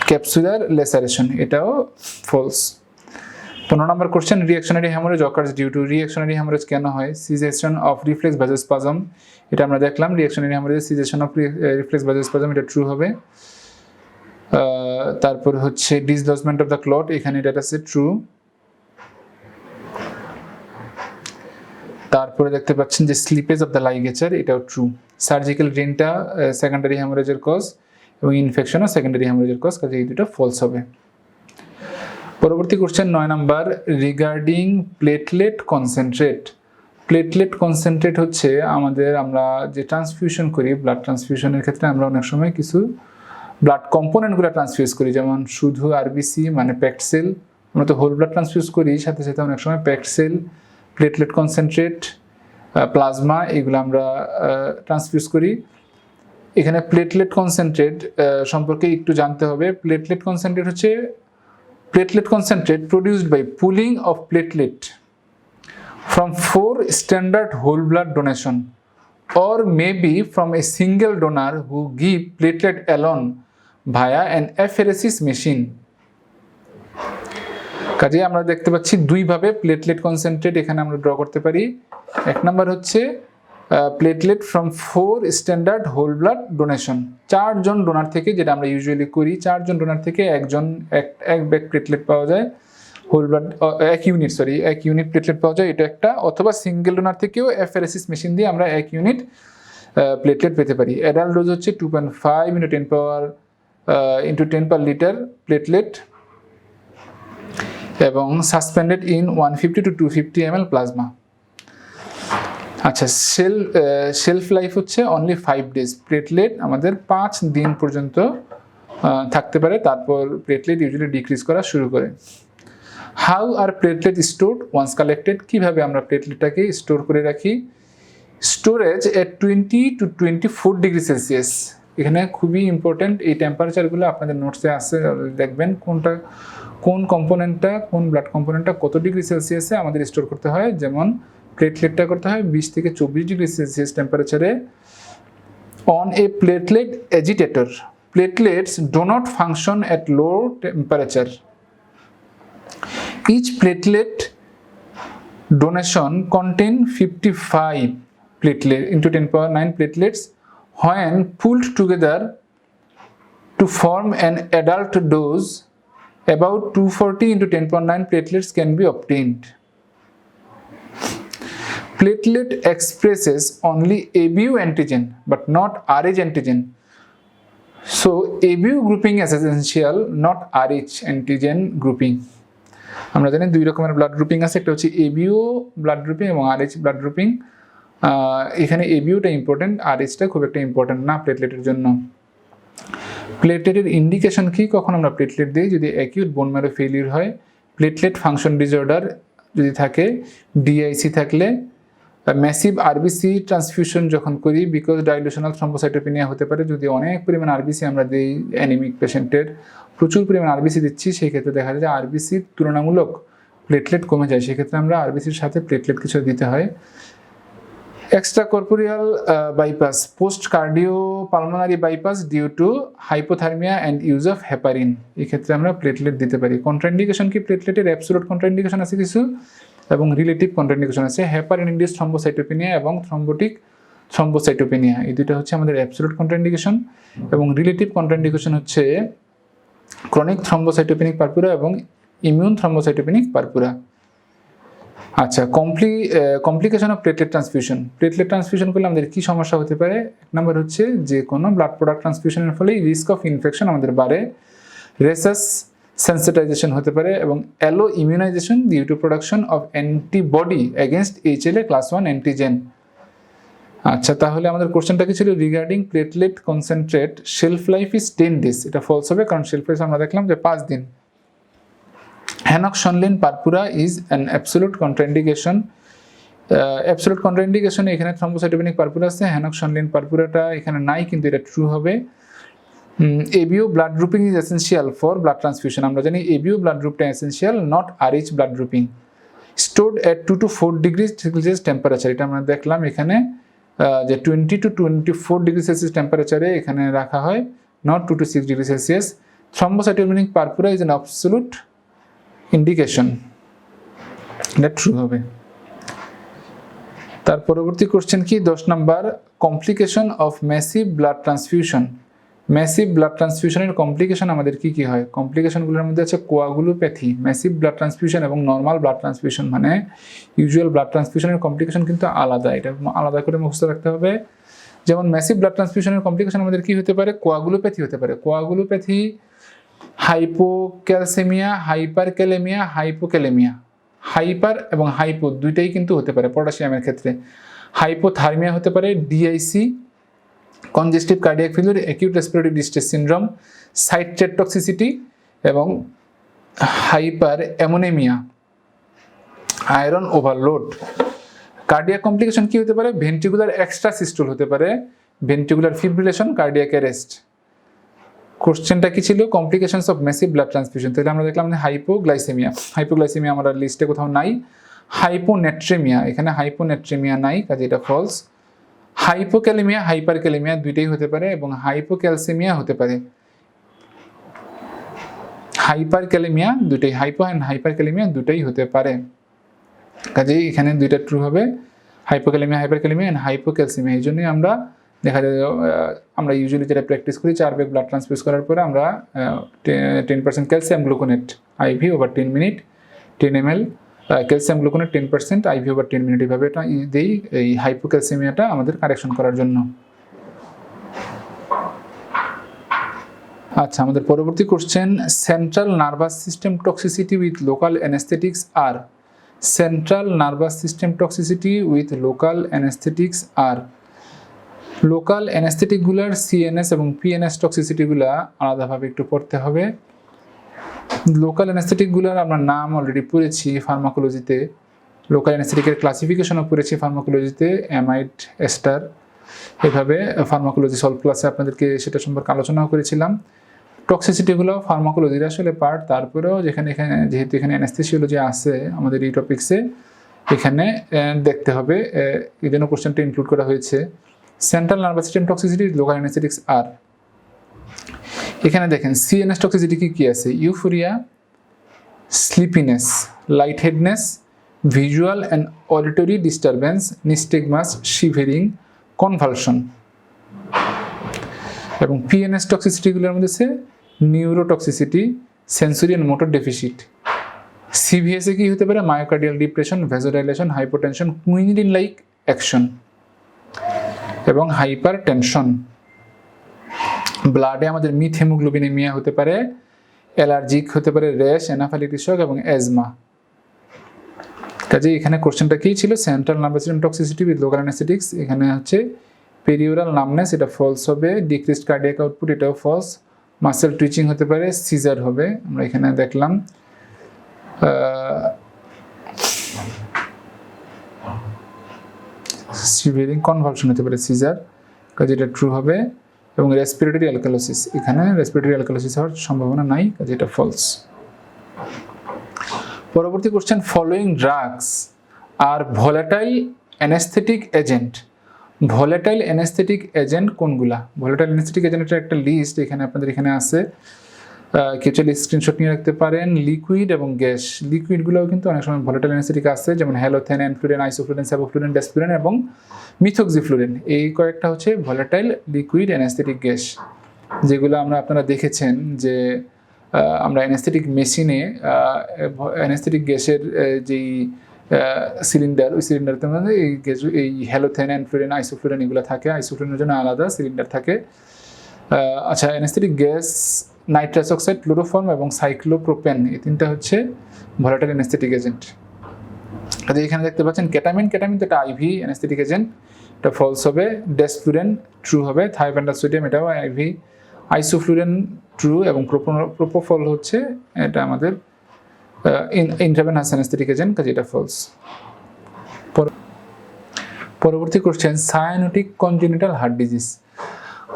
ক্যাপসুলার লেসারেশন, এটাও ফলস। 15 নম্বর question, reactionary haemorrhage occurs due to. Reactionary haemorrhage কেন হয়? সিজেশন অফ রিফ্লেক্স ভ্যাজোস্পাজম, এটা আমরা দেখলাম reactionary haemorrhage cessation of reflex vasospasm, এটা ট্রু হবে। তারপর হচ্ছে ডিসলজমেন্ট অফ দ্য ক্লট, এখানে এটা আছে ট্রু। তারপরে দেখতে পাচ্ছেন যে স্লিপেজ অফ দ্য লাইগেচার, এটাও ট্রু। সার্জিক্যাল ড্রেনটা সেকেন্ডারি হ্যামারেজের কজ এবং ইনফেকশনও সেকেন্ডারি হ্যামারেজের কজ, কাজে এই দুটো ফলস হবে। পরবর্তী question 9 number, regarding platelet concentrate. Platelet concentrate হচ্ছে আমরা যে ট্রান্সফিউশন করি, ব্লাড ট্রান্সফিউশনের ক্ষেত্রে আমরা অনেক সময় কিছু ব্লাড কম্পোনেন্টগুলো ট্রান্সফিউজ করি, যেমন শুধু আরবিসি মানে প্যাকড সেল, আমরা তো হোল ব্লাড ট্রান্সফিউজ করি, সাথে সাথে অনেক সময় packed cell, platelet concentrate, plasma, এগুলো আমরা ট্রান্সফিউজ করি। এখানে প্লেটলেট কনসেন্ট্রেট সম্পর্কে একটু জানতে হবে। Platelet concentrate produced by pooling of platelet from 4 standard whole blood donation or maybe from a single donor who give platelet alone via an apheresis machine. কাজে আমরা দেখতে পাচ্ছি দুইভাবে প্লেটলেট কনসেন্ট্রেট এখানে আমরা ড্র করতে পারি। এক নাম্বার হচ্ছে platelet from 4 standard whole blood donation, 4 জন ডোনার থেকে, যেটা আমরা ইউজুয়ালি করি, 4 জন ডোনার থেকে এক ব্যাগ প্লেটলেট পাওয়া যায়, হোল ব্লাড এক ইউনিট প্লেটলেট পাওয়া যায়, এটা একটা। অথবা সিঙ্গেল ডোনার থেকেও অ্যাফেরেসিস মেশিন দিয়ে আমরা 1 ইউনিট প্লেটলেট পেতে পারি। অ্যাডাল্ট ডোজ হচ্ছে 2.5 into 10 per liter প্লেটলেট, এবং suspended in 150 to 250 ml plasma. আচ্ছা, শেলফ লাইফ হচ্ছে অনলি 5 days। প্লেটলেট আমাদের 5 দিন পর্যন্ত থাকতে পারে, তারপর প্লেটলেট ইউজুয়ালি ডিক্রিজ করা শুরু করে। How are platelet stored once collected, কীভাবে আমরা প্লেটলেটটাকে স্টোর করে রাখি? Storage at 20 to 24 degree Celsius, এখানে খুবই ইম্পর্টেন্ট। এই টেম্পারেচারগুলো আপনাদের নোটসে আছে, দেখবেন কোন ব্লাড কম্পোনেন্টটা কত ডিগ্রি সেলসিয়াসে আমাদের স্টোর করতে হয়। যেমন প্লেটলেটটা করতে হয় 20 থেকে 24 ডিগ্রি সেলসিয়াস টেম্পারেচারে। On a platelet agitator, platelets do not function at low temperature. Each platelet donation contain 55 platelet into 10⁹ platelets. When pulled together to form an adult dose, about 240 into 10⁹ platelets can be obtained. Platelet expresses only ABU antigen but not RH antigen. So ABU grouping is essential, not RH antigen grouping. আমরা জানি দুই রকমের blood grouping আছে, একটা হচ্ছে ABU blood grouping এবং RH blood grouping. এখানে ABUটা important, RHটা খুব একটা ইম্পর্টেন্ট না প্লেটলেটের জন্য। প্লেটলেটের ইন্ডিকেশন কি? কখন আমরা প্লেটলেট দিই? যদি অ্যাকিউট বোন ম্যারো ফেলিউর হয়, প্লেটলেট ফাংশন ডিসঅর্ডার যদি থাকে, ডিআইসি থাকলে, ম্যাসিভ আরবিসি ট্রান্সফিউশন যখন করি, বিকজ ডাইলুশনাল থ্রম্বোসাইটোপেনিয়া হতে পারে যদি অনেক পরিমাণ আরবিসি আমরা দিই অ্যানিমিক পেশেন্টের, প্রচুর পরিমাণ আরবিসি দিচ্ছি, সেই ক্ষেত্রে দেখা যায় যে আরবিসির তুলনামূলক প্লেটলেট কমে যায়, সেক্ষেত্রে আমরা আরবিসির সাথে প্লেটলেট কিছু দিতে হয়। Extra corporeal bypass, post cardio pulmonary bypass due to hypothermia and use of heparin, এই ক্ষেত্রে আমরা প্লেটলেট দিতে পারি। কন্ট্রাইন্ডিকেশন কি? প্লেটলেটের অ্যাবসোলুট কন্ট্রাইন্ডিকেশন আছে কিছু এবং রিলেটিভ কন্ট্রাইন্ডিকেশন আছে। হেপারিন ইনডিউস থ্রম্বোসাইটোপেনিয়া এবং থ্রম্বোটিক থ্রম্বোসাইটোপেনিয়া, এই দুটো হচ্ছে আমাদের অ্যাবসোলুট কন্ট্রাইন্ডিকেশন, এবং রিলেটিভ কন্ট্রাইন্ডিকেশন হচ্ছে ক্রনিক থ্রম্বোসাইটোপেনিক পারপুরা এবং ইমিউন থ্রম্বোসাইটোপেনিক পারপুরা। আচ্ছা, complication of platelet transfusion. Platelet transfusion করলে আমাদের কি সমস্যা হতে পারে? এক নম্বর হচ্ছে যে কোনো ব্লাড প্রোডাক্ট ট্রান্সফিউশনের ফলে রিস্ক অফ ইনফেকশন আমাদের বাড়ে, রেসাস সেন্সিটাইজেশন হতে পারে এবং allo immunization due to production of antibody against HLA class 1 antigen. আচ্ছা, তাহলে আমাদের কোশ্চেনটা কি ছিল? Regarding platelet concentrate shelf life is 10 days, এটা ফলস হবে কারণ শেলফ লাইফ আমরা দেখলাম যে 5 দিন। Henoch Schonlein purpura is an absolute contraindication. Absolute কন্ট্রাইন্ডিকেশনে এখানে থ্রম্বোসাইটোপেনিক পারপুরা আছে, হ্যানক্স-শনলিন পারপুরাটা এখানে নাই, কিন্তু এটা ট্রু হবে। ABO blood grouping is essential for blood transfusion, আমরা জানি ABO ব্লাড গ্রুপটা essential, not RH blood grouping. Stored at 2 to 4 degrees Celsius temperature, এটা আমরা দেখলাম এখানে যে 20 to 24 degrees Celsius টেম্পারেচারে এখানে রাখা হয়, not 2 to 6 degrees Celsius। Thrombocytopenic purpura is an absolute indication, এটা ট্রু হবে। তার পরবর্তী কোশ্চেন কি? 10 number, complication of massive blood transfusion. Massive blood ট্রান্সফিউশনের কমপ্লিকেশন আমাদের কি কি হয়? কমপ্লিকেশনগুলোর মধ্যে আছে কোয়াগুলোপ্যাথি, ম্যাসিভ ব্লাড ট্রান্সফিউশন এবং নর্মাল ব্লাড ট্রান্সফিউশন, মানে ইউজুয়াল ব্লাড ট্রান্সফিউশনের কমপ্লিকেশন কিন্তু আলাদা, এটা আলাদা করে মুখস্থ রাখতে হবে। যেমন ম্যাসিভ ব্লাড ট্রান্সফিউশনের কমপ্লিকেশন আমাদের কি হতে পারে? কোয়াগুলোপ্যাথি হতে পারে। Coagulopathy, hypocalcaemia, hyperkalaemia, hypokalaemia, hyper এবং হাইপো দুইটাই কিন্তু হতে পারে পটাশিয়ামের ক্ষেত্রে। হাইপোথার্মিয়া হতে পারে, DIC, congestive cardiac failure, acute respiratory distress syndrome, citrate toxicity এবং hyperammonaemia, iron overload. Cardiac complication কি হতে পারে? ভেন্ট্রিকুলার এক্সট্রা সিস্টুল হতে পারে, ভেন্ট্রিকুলার ফিব্রিলেশন, কার্ডিয়াক অ্যারেস্ট। কোশ্চেনটা কি ছিল? Complications of massive blood transfusion, তাহলে আমরা দেখলাম যে হাইপোগ্লাইসেমিয়া, হাইপোগ্লাইসেমিয়া আমরা লিস্টে কোথাও নাই। হাইপোনেট্রেমিয়া, এখানে হাইপোনেট্রেমিয়া নাই, কাজে এটা ফলস। হাইপোক্যালেমিয়া, হাইপারক্যালেমিয়া দুইটাই হতে পারে এবং হাইপোক্যালসেমিয়া হতে পারে। হাইপারক্যালেমিয়া দুইটাই, হাইপো অ্যান্ড হাইপারক্যালেমিয়া দুটাই হতে পারে, কাজেই এখানে দুইটা ট্রু হবে, হাইপোক্যালেমিয়া, হাইপারক্যালেমিয়া অ্যান্ড হাইপোক্যালসেমিয়া। এই জন্যই আমরা দেখা যায় আমরা ইউজুয়ালি যেটা প্র্যাকটিস করি, 4 বেগ ব্লাড ট্রান্সফিউজ করার পরে আমরা 10% calcium gluconate IV over 10 minute, 10 ml calcium gluconate 10% IV over 10 minute, এইভাবে এটা দিই এই হাইপোক্যালসেমিয়াটা আমাদের কারেকশন করার জন্য। আচ্ছা, আমাদের পরবর্তী question, central nervous system toxicity with local anaesthetics আর। Central nervous system toxicity with local anaesthetics আর। লোকাল অ্যানেস্থেটিকগুলার CNS এবং PNS টক্সিসিটিগুলা আলাদাভাবে একটু পড়তে হবে। লোকাল অ্যানেস্থেটিকগুলার আমরা নাম অলরেডি পড়েছি ফার্মাকোলজিতে, লোকাল অ্যানেস্থেটিকের ক্লাসিফিকেশনও পড়েছি ফার্মাকোলজিতে, অ্যামাইড, এস্টার, এভাবে ফার্মাকোলজি সলভ ক্লাসে আপনাদেরকে সেটা সম্পর্কে আলোচনাও করেছিলাম। টক্সিসিটিগুলো ফার্মাকোলজির আসলে পার্ট, তারপরেও যেখানে যেহেতু এখানে অ্যানেস্থেসিওলজি আছে আমাদের এই টপিক্সে, এখানে দেখতে হবে, এই জন্য কোশ্চেনটা ইনক্লুড করা হয়েছে। Central nervous system toxicity local anaesthetics আর। এখানে দেখেন CNS টক্সিসিটি কি আছে? Euphoria, sleepiness, light headedness, visual and auditory disturbance, nystagmus, shivering, convulsion. এবং PNS টক্সিসিটিগুলোর মধ্যে আছে neurotoxicity, sensory and motor deficit. CVS কি হতে পারে? Myocardial depression, vasodilation, hypotension, quinidine like action এবং হাইপার টেনশন। ব্লাডে আমাদের মিথহেমোগ্লোবিনেমিয়া হতে পারে, অ্যালার্জিক হতে পারে, র্যাশ, অ্যানাফাইলিটিস শক এবং অ্যাজমা। কাজে এখানে কোশ্চেনটা কি ছিল? Central nervous system toxicity with local anaesthetics, এখানে হচ্ছে পেরিওরাল নামনেস, এটা ফলস হবে। ডিক্রিজড কার্ডিয়াক আউটপুট, এটাও ফলস। মাসেল টুইচিং হতে পারে, সিজার হবে, আমরা এখানে দেখলাম। সিভিয়ারিং কনভালশন হতে পারে, সিজার, কাজে এটা ট্রু হবে। এবং রেসপিরেটরি অ্যালকালোসিস, এখানে রেসপিরেটরি অ্যালকালোসিস হওয়ার সম্ভাবনা নাই, যেটা ফলস। পরবর্তী question, following drugs are volatile anaesthetic agent. Volatile anaesthetic agent কোনগুলা? ভোলাটাইল অ্যানেস্থেটিক এজেন্টের একটা লিস্ট এখানে আপনাদের এখানে আছে, কিছু স্ক্রিনশট নিয়ে রাখতে পারেন। লিকুইড এবং গ্যাস, লিকুইডগুলোও কিন্তু অনেক সময় ভোলাটাইল অ্যানেস্থেটিক আছে, যেমন হ্যালোথেন, এনফ্লুরেন, আইসোফ্লুরেন, সাবোফ্লুরেন, ডেসফ্লুরেন এবং মিথক্সিফ্লুরেন। এই কয়েকটা হচ্ছে ভোলাটাইল লিকুইড অ্যানেস্থেটিক গ্যাস, যেগুলো আপনারা দেখেছেন যে আমরা অ্যানেস্থেটিক মেশিনে অ্যানেস্থেটিক গ্যাসের যেই সিলিন্ডার, ওই সিলিন্ডারতে মধ্যে এই গ্যাস, এই হ্যালোথেন, এনফ্লুরেন, আইসোফ্লুরেন এগুলো থাকে। আইসোফ্লুরেনের জন্য আলাদা সিলিন্ডার থাকে। আচ্ছা, anaesthetic gas nitrous oxide, chloroform এবং সাইক্লোপ্রোপেন, এই তিনটা হচ্ছে ভোলাটাইল অ্যানেস্থেটিক এজেন্ট। এখানে দেখতে পাচ্ছেন কেটামিন, কেটামিন তো একটা আইভি অ্যানেস্থেটিক এজেন্ট, এটা ফলস হবে। ডেসফ্লুরেন ট্রু হবে। থায়োপেন্টাল সোডিয়াম, এটাও আইভি। আইসোফ্লুরেন ট্রু এবং প্রোপোফল হচ্ছে এটা আমাদের ইন্ট্রাভেনাস অ্যানেস্থেটিক এজেন্ট, কাজে এটা ফলস। পরবর্তী question, cyanotic congenital heart disease.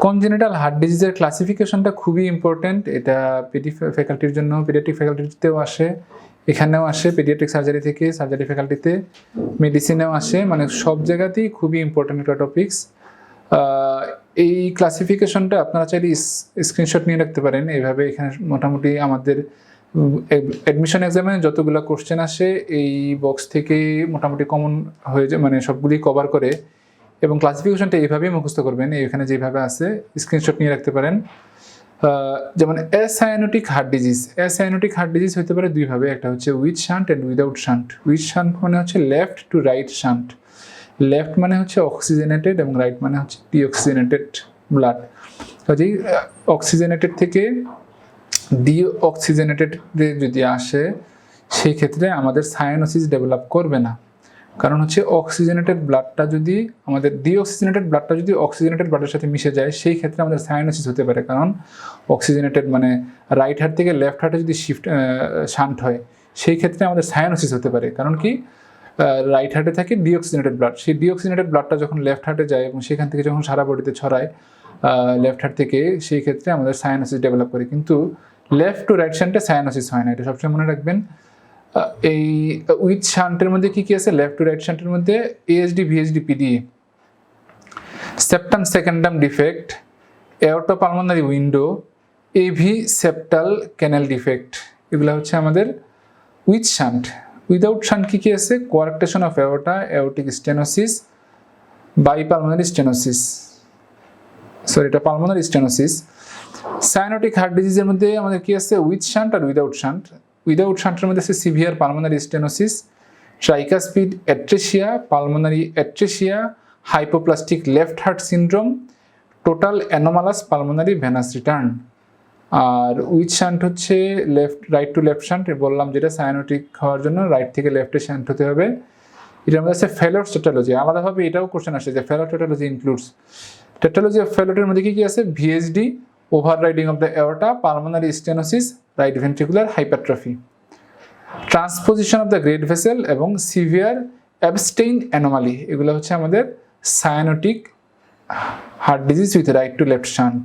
Congenital heart ডিজিজের ক্লাসিফিকেশনটা খুবই ইম্পর্টেন্ট, এটা পিডি ফ্যাকাল্টির জন্য, পিডিয়াট্রিক ফ্যাকাল্টিতেও আসে, এখানেও আসে, পিডিয়াট্রিক সার্জারি থেকে সার্জারি ফ্যাকাল্টিতে, মেডিসিনেও আসে, মানে সব জায়গাতেই খুবই ইম্পর্টেন্ট একটা টপিকস। এই ক্লাসিফিকেশনটা আপনারা চাইলে স্ক্রিনশট নিয়ে রাখতে পারেন। এইভাবে এখানে মোটামুটি আমাদের অ্যাডমিশন এক্সামে যতগুলো কোশ্চেন আসে এই বক্স থেকে মোটামুটি কমন হয়ে যায়, মানে সবগুলি কভার করে, এবং ক্লাসিফিকেশনটা এইভাবেই মুখস্থ করবেন, এখানে যেভাবে আছে স্ক্রিনশট নিয়ে রাখতে পারেন। যেমন অ্যাসায়ানোটিক হার্ট ডিজিজ, অ্যাসায়ানোটিক হার্ট ডিজিজ হতে পারে দুইভাবে, একটা হচ্ছে with shunt and without shunt. With shunt মানে হচ্ছে left to right shunt, left মানে হচ্ছে অক্সিজেনেটেড এবং রাইট মানে হচ্ছে ডিঅক্সিজেনেটেড ব্লাড। কাজেই অক্সিজেনেটেড থেকে ডিঅক্সিজেনেটেড যদি আসে সেই ক্ষেত্রে আমাদের সায়ানোসিস ডেভেলপ করবে না, কারণ হচ্ছে অক্সিজেনেটেড ব্লাডটা যদি আমাদের ডিঅক্সিজেনেটেড ব্লাডটা যদি অক্সিজেনেটেড ব্লাডের সাথে মিশে যায় সেই ক্ষেত্রে আমাদের সায়ানোসিস হতে পারে, কারণ অক্সিজেনেটেড মানে রাইট হার্ট থেকে লেফট হার্টে যদি শান্ট হয় সেই ক্ষেত্রে আমাদের সায়ানোসিস হতে পারে। কারণ কি, রাইট হার্টে থাকে ডিঅক্সিজেনেটেড ব্লাড, সেই ডিঅক্সিজেনেটেড ব্লাডটা যখন লেফট হার্টে যায় এবং সেখান থেকে যখন সারা বডিতে ছড়ায় লেফট হার্ট থেকে, সেই ক্ষেত্রে আমাদের সায়ানোসিস ডেভেলপ করে। কিন্তু লেফট টু রাইট শান্টে সায়ানোসিস হয় না, এটা সবসময় মনে রাখবেন। এই উইথ শান্টের মধ্যে কি কি আছে? লেফট টু রাইট শান্টের মধ্যে ASD, VSD, PDA, septum secundum defect, aortopulmonary window, AV septal canal defect, এগুলো হচ্ছে আমাদের উইথ শান্ট। উইদাউট শান্ট কি কি আছে? Coarctation of aorta, aortic stenosis, bipulmonary stenosis, sorry এটা পালমোনারি স্টেনোসিস। সায়ানোটিক হার্ট ডিজিজের মধ্যে আমাদের কি আছে? উইথ শান্ট আর উইদাউট শান্ট। উইদাউট শান্টের মধ্যে আছে severe pulmonary stenosis, tricuspid atresia, pulmonary atresia, hypoplastic left heart syndrome, total anomalous pulmonary venous return. আর উইথ শান্ট হচ্ছে রাইট টু লেফট শান্ট, বললাম যেটা সায়ানোটিক হওয়ার জন্য রাইট থেকে লেফটে শান্ট হতে হবে। এটার মধ্যে আছে ফেলোর টেটালজি, আলাদাভাবে এটাও কোশ্চেন আসে যে ফেলোর টেটালজি ইনক্লুডস। টেটালজি অফ ফেলোরের মধ্যে কি কি আছে? VSD, overriding of the এওর্টা, pulmonary stenosis, right ventricular hypertrophy, transposition of the great vessel এবং সিভিয়ার অ্যাবস্টেইন অ্যানোমালি, এগুলো হচ্ছে আমাদের cyanotic heart disease with right to left shunt.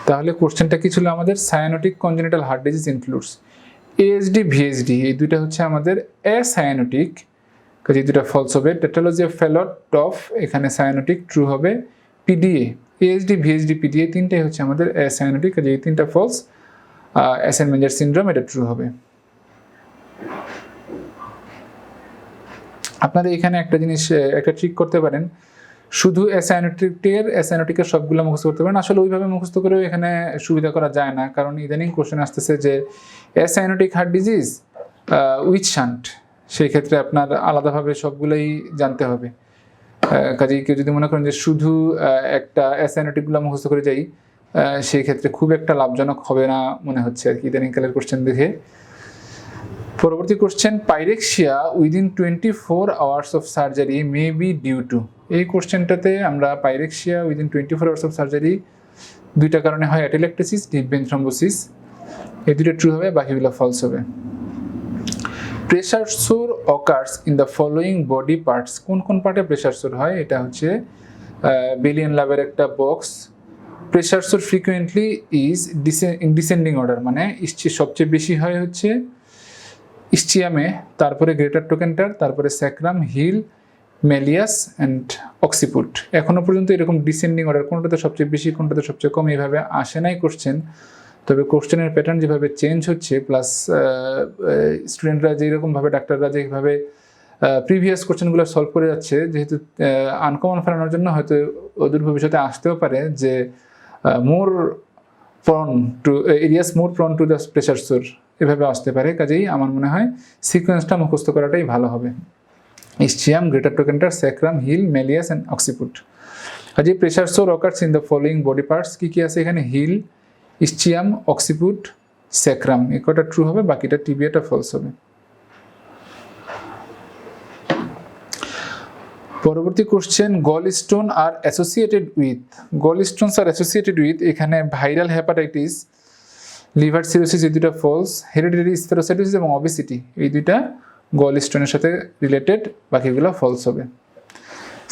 তাহলে কোশ্চেনটা কি ছিল আমাদের? Cyanotic congenital heart disease includes ASD, VSD, এই দুইটা হচ্ছে আমাদের অ্যাসায়ানোটিক, কাজে দুইটা ফলস হবে। টেটালজি অফ ফেলোর টফ, এখানে সায়ানোটিক ট্রু হবে। পিডিএ, এএসডি, ভিএসডি, পিডিএ তিনটাই হচ্ছে আমাদের অ্যাসায়ানোটিক, কাজে এই তিনটা ফলস। অ্যাসাইনমেন্টের সিনড্রোম এটা ট্রু হবে। আপনাদের এখানে একটা জিনিস, একটা ট্রিক করতে পারেন, শুধু অ্যাসাইনোটিকের সবগুলো মুখস্থ করতে পারেন। আসলে ওইভাবে মুখস্থ করেও এখানে সুবিধা করা যায় না, কারণ ইদানিং কোশ্চেন আসতেছে যে অ্যাসাইনোটিক হার্ট ডিজিজ উইথ শান্ট, সেই ক্ষেত্রে আপনার আলাদাভাবে সবগুলোই জানতে হবে। কাজেই কেউ যদি মনে করেন যে শুধু একটা অ্যাসাইনোটিকগুলো মুখস্থ করে যাই, সেই ক্ষেত্রে খুব একটা লাভজনক হবে না মনে হচ্ছে আর কি ইদানিংকালের কোশ্চেন দেখে। পরবর্তী question, pyrexia within 24 hours of surgery may be due to. এই কোশ্চেনটাতে আমরা pyrexia within 24 hours of surgery দুইটা কারণে হয়, অ্যাটেলেক্টেসিস, ডিপ ভেন থ্রম্বোসিস, এই দুটো ট্রু হবে, বাকিগুলো ফলস হবে। Pressure sore occurs in the following body parts, কোন কোন পার্টে প্রেশার সোর হয়? এটা হচ্ছে বেলিয়ান লাভের একটা box. Pressure sore frequently is descending order, মানে সবচেয়ে বেশি হয় হচ্ছে ইস্চিয়ামে, তারপরে গ্রেটার টোকেন্টার, তারপরে স্যাক্রাম, হিল, মেলিয়াস অ্যান্ড অক্সিপুট। এখনো পর্যন্ত এরকম ডিসেন্ডিং অর্ডার কোনটাতে সবচেয়ে বেশি কোনটাতে সবচেয়ে কম এইভাবে আসে নাই কোশ্চেন। তবে কোশ্চেনের প্যাটার্ন যেভাবে চেঞ্জ হচ্ছে, প্লাস স্টুডেন্টরা যেরকমভাবে, ডাক্তাররা যেভাবে প্রিভিয়াস কোশ্চেনগুলো সলভ করে যাচ্ছে, যেহেতু আনকমন ফেলানোর জন্য হয়তো অদূর ভবিষ্যতে আসতেও পারে যে more prone to areas more prone to the pressure sore, এভাবে আসতে পারে। কাজেই আমার মনে হয় সিকোয়েন্সটা মুখস্থ করাটাই ভালো হবে। Ischium, greater trochanter, sacrum, heel, malleolus and occiput. কাজেই pressure sore occurs in the following body parts, কী কী আছে এখানে? হিল, ইস্চিয়াম, অক্সিপুট, স্যাক্রাম, এ কটা ট্রু হবে, বাকিটা টিবিয়াটা ফলস হবে। পরবর্তী question, gall stone are associated with, gall stones are associated with, এখানে ভাইরাল হেপাটাইটিস, লিভার সিরোসিস, এই দুটা ফলস। হেরিডিটারি স্পেরোসাইটোসিস এবং অবেসিটি, এই দুইটা গল স্টোনের সাথে রিলেটেড, বাকিগুলো ফলস হবে।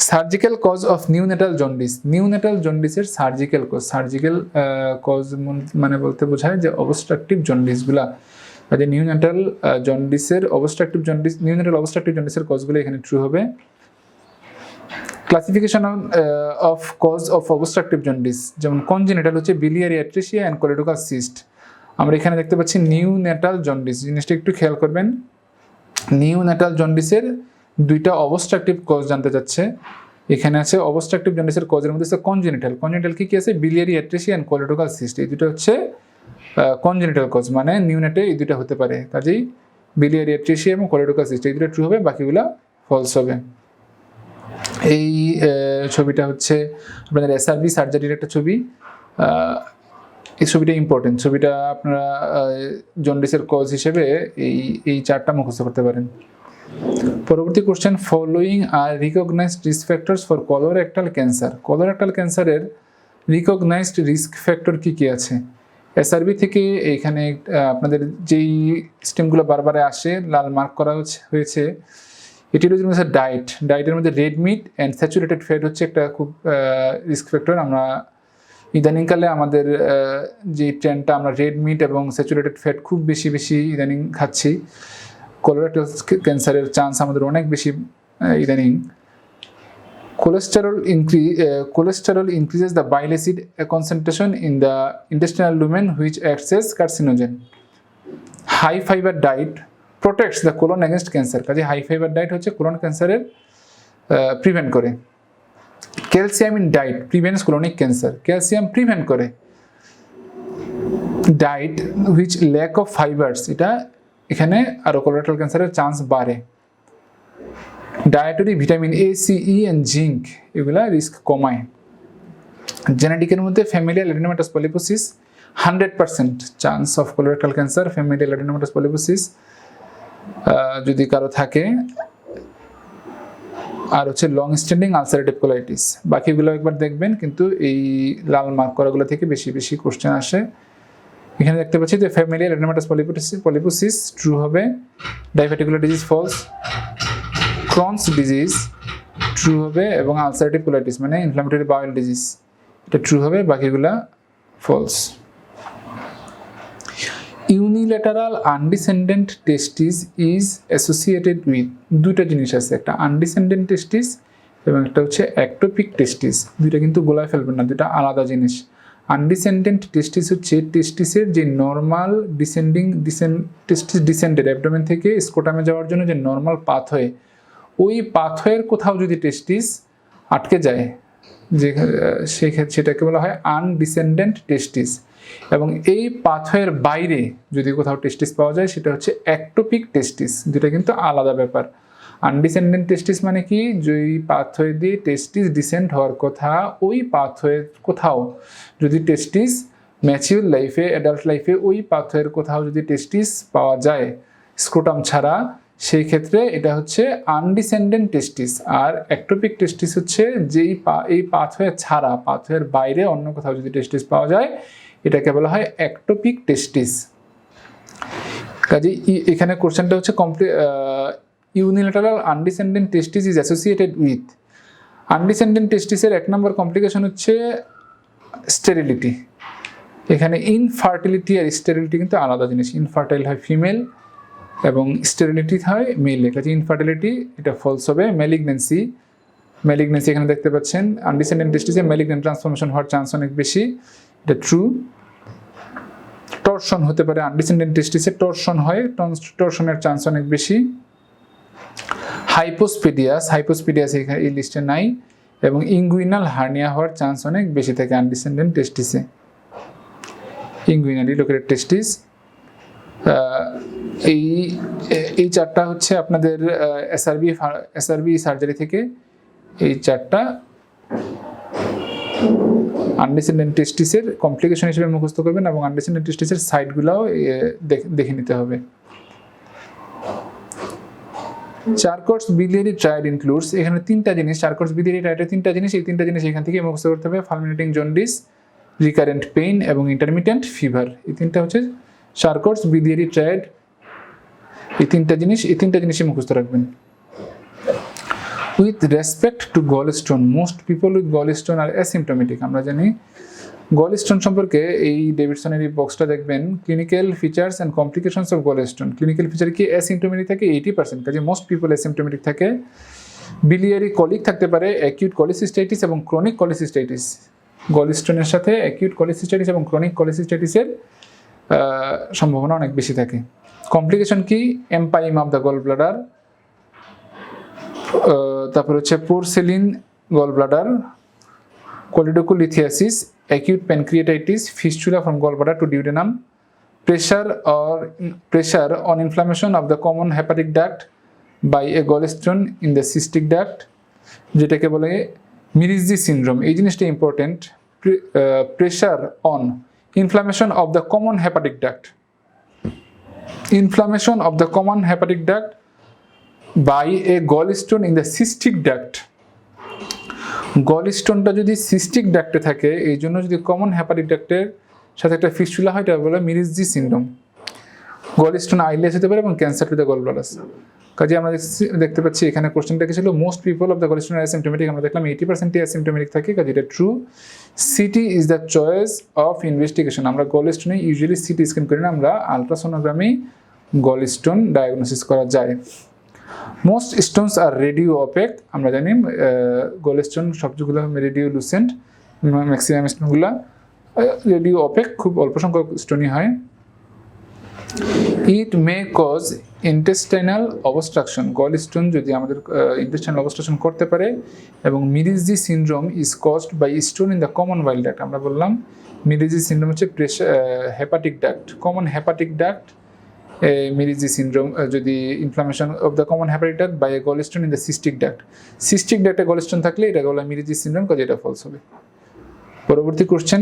Surgical cause of neonatal jaundice, neonatal জন্ডিসের সার্জিক্যাল কজ, সার্জিক্যাল কজ মানে বলতে বোঝায় যে অবস্ট্রাকটিভ জন্ডিসগুলা, যে নিউনেটাল জন্ডিসের অবস্ট্রাকটিভ জন্ডিস, নিউনেটাল অবস্ট্রাকটিভ জন্ডিসের কজগুলো এখানে ট্রু হবে। Classification of cause of obstructive jaundice, যেমন কনজেনিটাল হচ্ছে biliary atresia and choledochal cyst. আমরা এখানে দেখতে পাচ্ছি নিউনেটাল জন্ডিস, জিনিসটা একটু খেয়াল করবেন। নিউনেটাল জন্ডিসের দুইটা অবস্ট্রাকটিভ কজ জানতে চাচ্ছে। এখানে আছে অবস্ট্রাকটিভ জন্ডিসের কজের মধ্যে আছে কনজেনিটাল, কনজেনিটাল কি আছে? Biliary atresia and choledochal cyst, এই দুটো হচ্ছে কনজেনিটাল কজ, মানে নিউনেটে এই দুটো হতে পারে। কাজেই বিলিয়ারি অ্যাট্রেসিয়া এবং কোলেডোকাল সিস্ট এই দুটো ট্রু হবে, বাকিগুলো ফলস হবে। এই ছবিটা হচ্ছে আপনাদের এসআরবি সার্জারির একটা ছবি। এই ছবিটা ইম্পর্টেন্ট, ছবিটা আপনারা জন্ডিসের কজ হিসেবে এই চারটা মুখস্থ করতে পারেন। পরবর্তী question, following are recognised risk factors for colorectal cancer, colorectal ক্যান্সারের রিকগনাইজড রিস্ক ফ্যাক্টর কী কী আছে? এসআরবি থেকে এইখানে আপনাদের যেই স্টেমগুলো বারবার আসে লাল মার্ক করা হয়েছে, এটির মধ্যে ডায়েটের মধ্যে red meat and saturated fat হচ্ছে একটা খুব রিস্ক ফ্যাক্টর। আমরা ইদানিংকালে আমাদের যে ট্রেন্ডটা, আমরা রেড মিট এবং স্যাচুরেটেড ফ্যাট খুব বেশি ইদানিং খাচ্ছি। কোলোরেক্টাল ক্যান্সারের চান্স আমাদের অনেক বেশি ইদানিং। Cholesterol increases the bile acid concentration in the intestinal lumen which acts as carcinogen. High fiber diet protects the colon against cancer, কাজে হাই ফাইবার ডায়েট হচ্ছে কোলন ক্যান্সারের প্রিভেন্ট করে। Calcium in diet prevents colonic cancer, calcium prevent করে। Diet which lack of fibres, এটা এখানে আরও colorectal ক্যান্সারের chance বাড়ে। Dietary vitamin A, C, E and zinc, এগুলা রিস্ক কমায়। জেনেটিকের মধ্যে familial adenomatous polyposis, 100% chance of colorectal cancer, familial adenomatous polyposis যদি কারো থাকে। আর হচ্ছে লং স্ট্যান্ডিং আলসারেটিভ কোলাইটিস, বাকিগুলো একবার দেখবেন, কিন্তু এই লাল মার্ক করাগুলো থেকে বেশি কোশ্চেন আসে। এখানে দেখতে পাচ্ছি যে ফ্যামিলিয়াল অ্যাডিনোমাটাস পলিপোসিস ট্রু হবে। Diverticular disease false. Crohn's disease true হবে, এবং আলসারেটিভ কোলাইটিস মানে ইনফ্লামেটরি বাউল ডিজিজ, এটা ট্রু হবে, বাকিগুলা false. Unilateral undescended testis is associated with, দুইটা জিনিস আছে, একটা আনডিসেন্ডেন্ট টেস্টিস এবং একটা হচ্ছে অ্যাক্টোপিক টেস্টিস। দুইটা কিন্তু গোলায় ফেলবেন না, দুইটা আলাদা জিনিস। আনডিসেন্ডেন্ট টেস্টিস হচ্ছে টেস্টিসের যে নর্মাল টেস্টিস ডিসেন্ডেড অ্যাবডোমেন থেকে স্কোটামে যাওয়ার জন্য যে নর্মাল পাথওয়ে, ওই পাথওয়ের কোথাও যদি টেস্টিস আটকে যায়, যে সেটাকে বলা হয় আনডিসেন্ডেন্ট টেস্টিস। এবং এই পাথওয়ের বাইরে যদি কোথাও টেস্টিস পাওয়া যায়, সেটা হচ্ছে অ্যাক্টোপিক টেস্টিস। দুটা কিন্তু আলাদা ব্যাপার। আনডিসেন্ডেন্ট টেস্টিস মানে কি, যেই পাথওয়ে দিয়ে টেস্টিস ডিসেন্ড হওয়ার কথা, ওই পাথওয়ে কোথাও যদি টেস্টিস ম্যাচিউর লাইফে, অ্যাডাল্ট লাইফে ওই পাথওয়ের কোথাও যদি টেস্টিস পাওয়া যায় স্ক্রোটাম ছাড়া, সেই ক্ষেত্রে এটা হচ্ছে আনডিসেন্ডেন্ট টেস্টিস। আর অ্যাক্টোপিক টেস্টিস হচ্ছে যেই এই পাথওয়ে ছাড়া, পাথওয়ের বাইরে অন্য কোথাও যদি টেস্টিস পাওয়া যায়, এটাকে বলা হয় অ্যাক্টোপিক টেস্টিস। কাজে এখানে কোশ্চেনটা হচ্ছে unilateral undescended testis is associated with, undescended টেস্টিসের 1 নম্বর কমপ্লিকেশন হচ্ছে স্টেরিলিটি। এখানে ইনফার্টিলিটি আর স্টেরিলিটি কিন্তু আলাদা জিনিস। ইনফার্টাইল হয় ফিমেল এবং স্টেরিলিটি হয় মেলে। কাজে ইনফার্টিলিটি এটা ফলস হবে। ম্যালিগন্যান্সি এখানে দেখতে পাচ্ছেন আনডিসেন্ডেন্ট টেস্টিসে ম্যালিগন্যান্ট ট্রান্সফরমেশন হওয়ার চান্স অনেক বেশি, এটা ট্রু। টর্শন হতে পারে, আনডিসেন্ডেন্ট টেস্টিসে টর্শন হয়, টর্শনের চান্স অনেক বেশি। হাইপোস্পিডিয়াস এখানে এই লিস্টে নাই, এবং ইঙ্গুইনাল হার্নিয়া হওয়ার চান্স অনেক বেশি থাকে আনডিসেন্ডেন্ট টেস্টিসে। ইঙ্গুইনালি লোকেটেড টেস্টিস। এই চারটা হচ্ছে আপনাদের এসআরবি সার্জারি থেকে এই চারটা আনডিসেন্ডেন্ট টেস্টিসের কমপ্লিকেশন হিসেবে মুখস্থ করবেন, এবং আনডিসেন্ডেন্ট টেস্টিসের সাইডগুলোও দেখে নিতে হবে। চারকোর্স বিলিয়ারি ট্রায়াড ইনক্লুডস, এখানে 3টা জিনিস, চারকোর্স বিলিয়ারি ট্রায়াডের 3টা জিনিস, এই 3টা জিনিস এখান থেকে মুখস্থ করতে হবে। ফালমিনেটিং জন্ডিস, রিকারেন্ট পেইন এবং ইন্টারমিটেন্ট ফিভার, এই 3টা হচ্ছে চারকোর্স বিলিয়ারি ট্রায়াড। এই 3টা জিনিসই মুখস্থ রাখবেন। With respect to gallstone, most people with gallstone are asymptomatic. আমরা জানি গলস্টোন সম্পর্কে এই ডেভিডসনের এই বক্সটা দেখবেন, clinical features and complications of gallstone. Clinical feature কি? অ্যাসিমটোমেটিক থাকে 80%, কাজে মোস্ট পিপল অ্যাসিমটোমেটিক থাকে। বিলিয়ারি কলিক থাকতে পারে, অ্যাকিউট কলিসিস্টাইটিস এবং ক্রনিক কলিসিস্টাইটিস। গলস্টোনের সাথে অ্যাকিউট কলিসিস্টাইটিস এবং ক্রনিক কলিসিস্টাইটিসের সম্ভাবনা অনেক বেশি থাকে। কমপ্লিকেশন কি? Empyema of the gall bladder, তারপর হচ্ছে porcelain gallbladder, choledocholithiasis, acute pancreatitis, fistula from gallbladder to duodenum, pressure on inflammation of the common hepatic duct by a gallstone in the cystic duct, যেটাকে বলে মিরিজি syndrome. এই জিনিসটা important. Pressure on inflammation of the common hepatic duct, inflammation of the common hepatic duct by a gallstone in the cystic duct. গলস্টোনটা যদি cystic ডাক্টে থাকে, এই জন্য যদি কমন হেপাটিক ডাক্টের সাথে একটা ফিস্টুলা হয়, এটা বলে মিরিজি সিনড্রোম। গলস্টোন আইলেস হতে পারে এবং cancer to the gall bladder. কাজে আমরা দেখতে পাচ্ছি এখানে কোশ্চেনটা কি ছিল? Most people of the gallstone are asymptomatic. আমরা দেখলাম 80% অ্যাসিমটোমেটিক থাকে, কাজে এটা true. CT is the choice of investigation. আমরা গলস্টোনে ইউজুয়ালি সিটি স্ক্যান করি না, আমরা আলট্রাসোনোগ্রামে গলস্টোন ডায়াগনোসিস করা যায়। Most stones are radio opaque. আমরা জানি গলস্টোন সবগুলো রেডিও লুসেন্ট, ম্যাক্সিমাম স্টোনগুলো রেডিও অপেক, খুব অল্প সংখ্যক স্টোনই হয়। It may cause intestinal obstruction. Gallstone যদি আমাদের ইন্টেস্টাইনাল অবস্ট্রাকশন করতে পারে, এবং Mirizzi syndrome is caused by stone in the common bile duct. আমরা বললাম মিরিজি সিনড্রোম হচ্ছে hepatic duct, common hepatic duct. Mirizzi syndrome যদি inflammation of the common hepatic duct by a gallstone in the cystic duct. Cystic ডাক্টে gallstone থাকলে এটা বলা মিরিজি syndrome, কাজে এটা ফলস হবে। পরবর্তী question,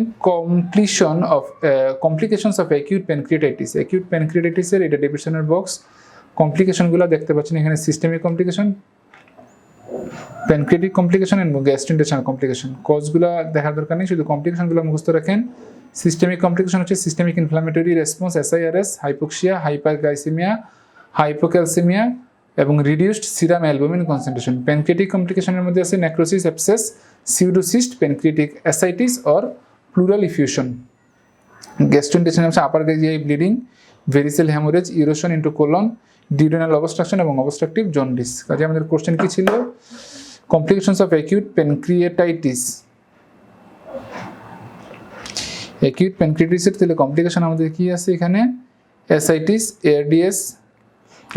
complications of acute pancreatitis. Acute প্যানক্রিয়াটাইটিসের এটা ডেভিডসনের বক্স। কমপ্লিকেশনগুলো দেখতে পাচ্ছেন এখানে, সিস্টেমিক কমপ্লিকেশন, প্যানক্রিয়াটিক কমপ্লিকেশন এবং গ্যাস্ট্রোইন্টেস্টাইনাল কমপ্লিকেশন। কজগুলো দেখার দরকার নেই, শুধু কমপ্লিকেশনগুলো মুখস্থ রাখেন। সিস্টেমিক কমপ্লিকেশন হচ্ছে systemic inflammatory response, SIRS, hypoxia, hyperglycaemia, hypocalcaemia এবং reduced serum albumin concentration. Pancreatic কমপ্লিকেশনের মধ্যে আছে necrosis, abscess, pseudocyst, pancreatic ascites or pleural effusion. Gastrointestinal হচ্ছে upper GI bleeding, variceal haemorrhage, erosion into colon, duodenal obstruction এবং obstructive jaundice. কাজে আমাদের question কি ছিল? Complications of acute pancreatitis. Acute প্যানক্রিয়াটাইটিসের তাহলে কমপ্লিকেশন আমাদের কি আছে এখানে? অ্যাসাইটিস, ARDS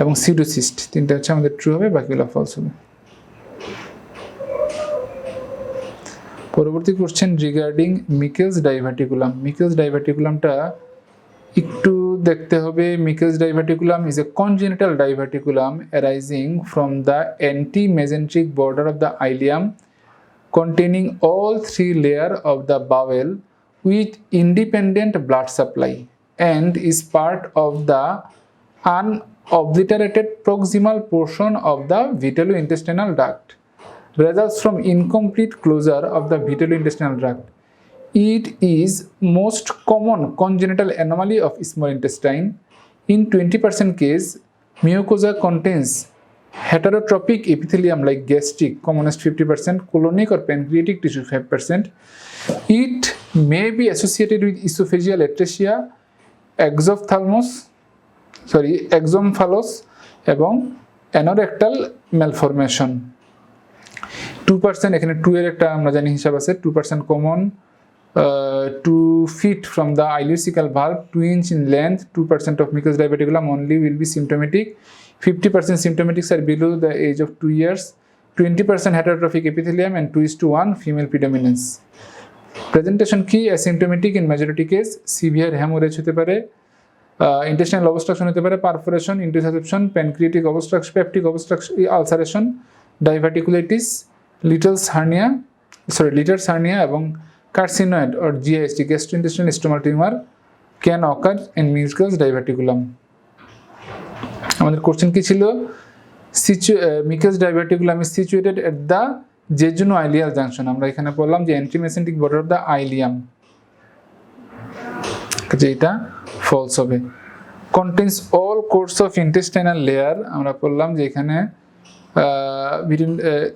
এবং সিউডোসিস্ট। 3টা হচ্ছে আমাদের ট্রু হবে, বাকিগুলো ফলস হবে। পরবর্তী question regarding Meckel's diverticulum. Meckel's ডাইভার্টিকুলামটা একটু দেখতে হবে। Meckel's diverticulum is a congenital diverticulum arising from the antimesenteric border of the ileum containing all 3 layers of the bowel with independent blood supply and is part of the unobliterated proximal portion of the vitellointestinal duct. Results from incomplete closure of the vitellointestinal duct. It is most common congenital anomaly of small intestine. In 20% case, mucosa contains heterotrophic epithelium like gastric, commonest 50%, colonic or pancreatic tissue 5%. It may be associated with esophageal atresia, exomphalos এবং anorectal malformation. 2% এখানে 2 এর একটা আমরা জানি হিসাব আছে, 2% common, 2 feet from the ileocecal valve, 2 inch in length, 2% of mucous diverticulum only will be symptomatic, 50% symptomatics are below the age of 2 years, 20% heterotrophic epithelium and 2:1 female predominance. Presentation কি? Asymptomatic in majority case, severe hemorrhage হতে পারে, intestinal obstruction হতে পারে, perforation, intussusception, pancreatic obstruction, peptic obstruction, ulceration, diverticulitis, Little's hernia এবং carcinoid or GIST, gastrointestinal stromal tumor can occur in mucous diverticulum. আমাদের question কি ছিল? mucous diverticulum is situated at the jejuno-ileal junction. আমরা এখানে বললাম যে antemesenteric border of the ileum, যেটা false হবে। contains all course of intestinal layer, আমরা বললাম যে এখানে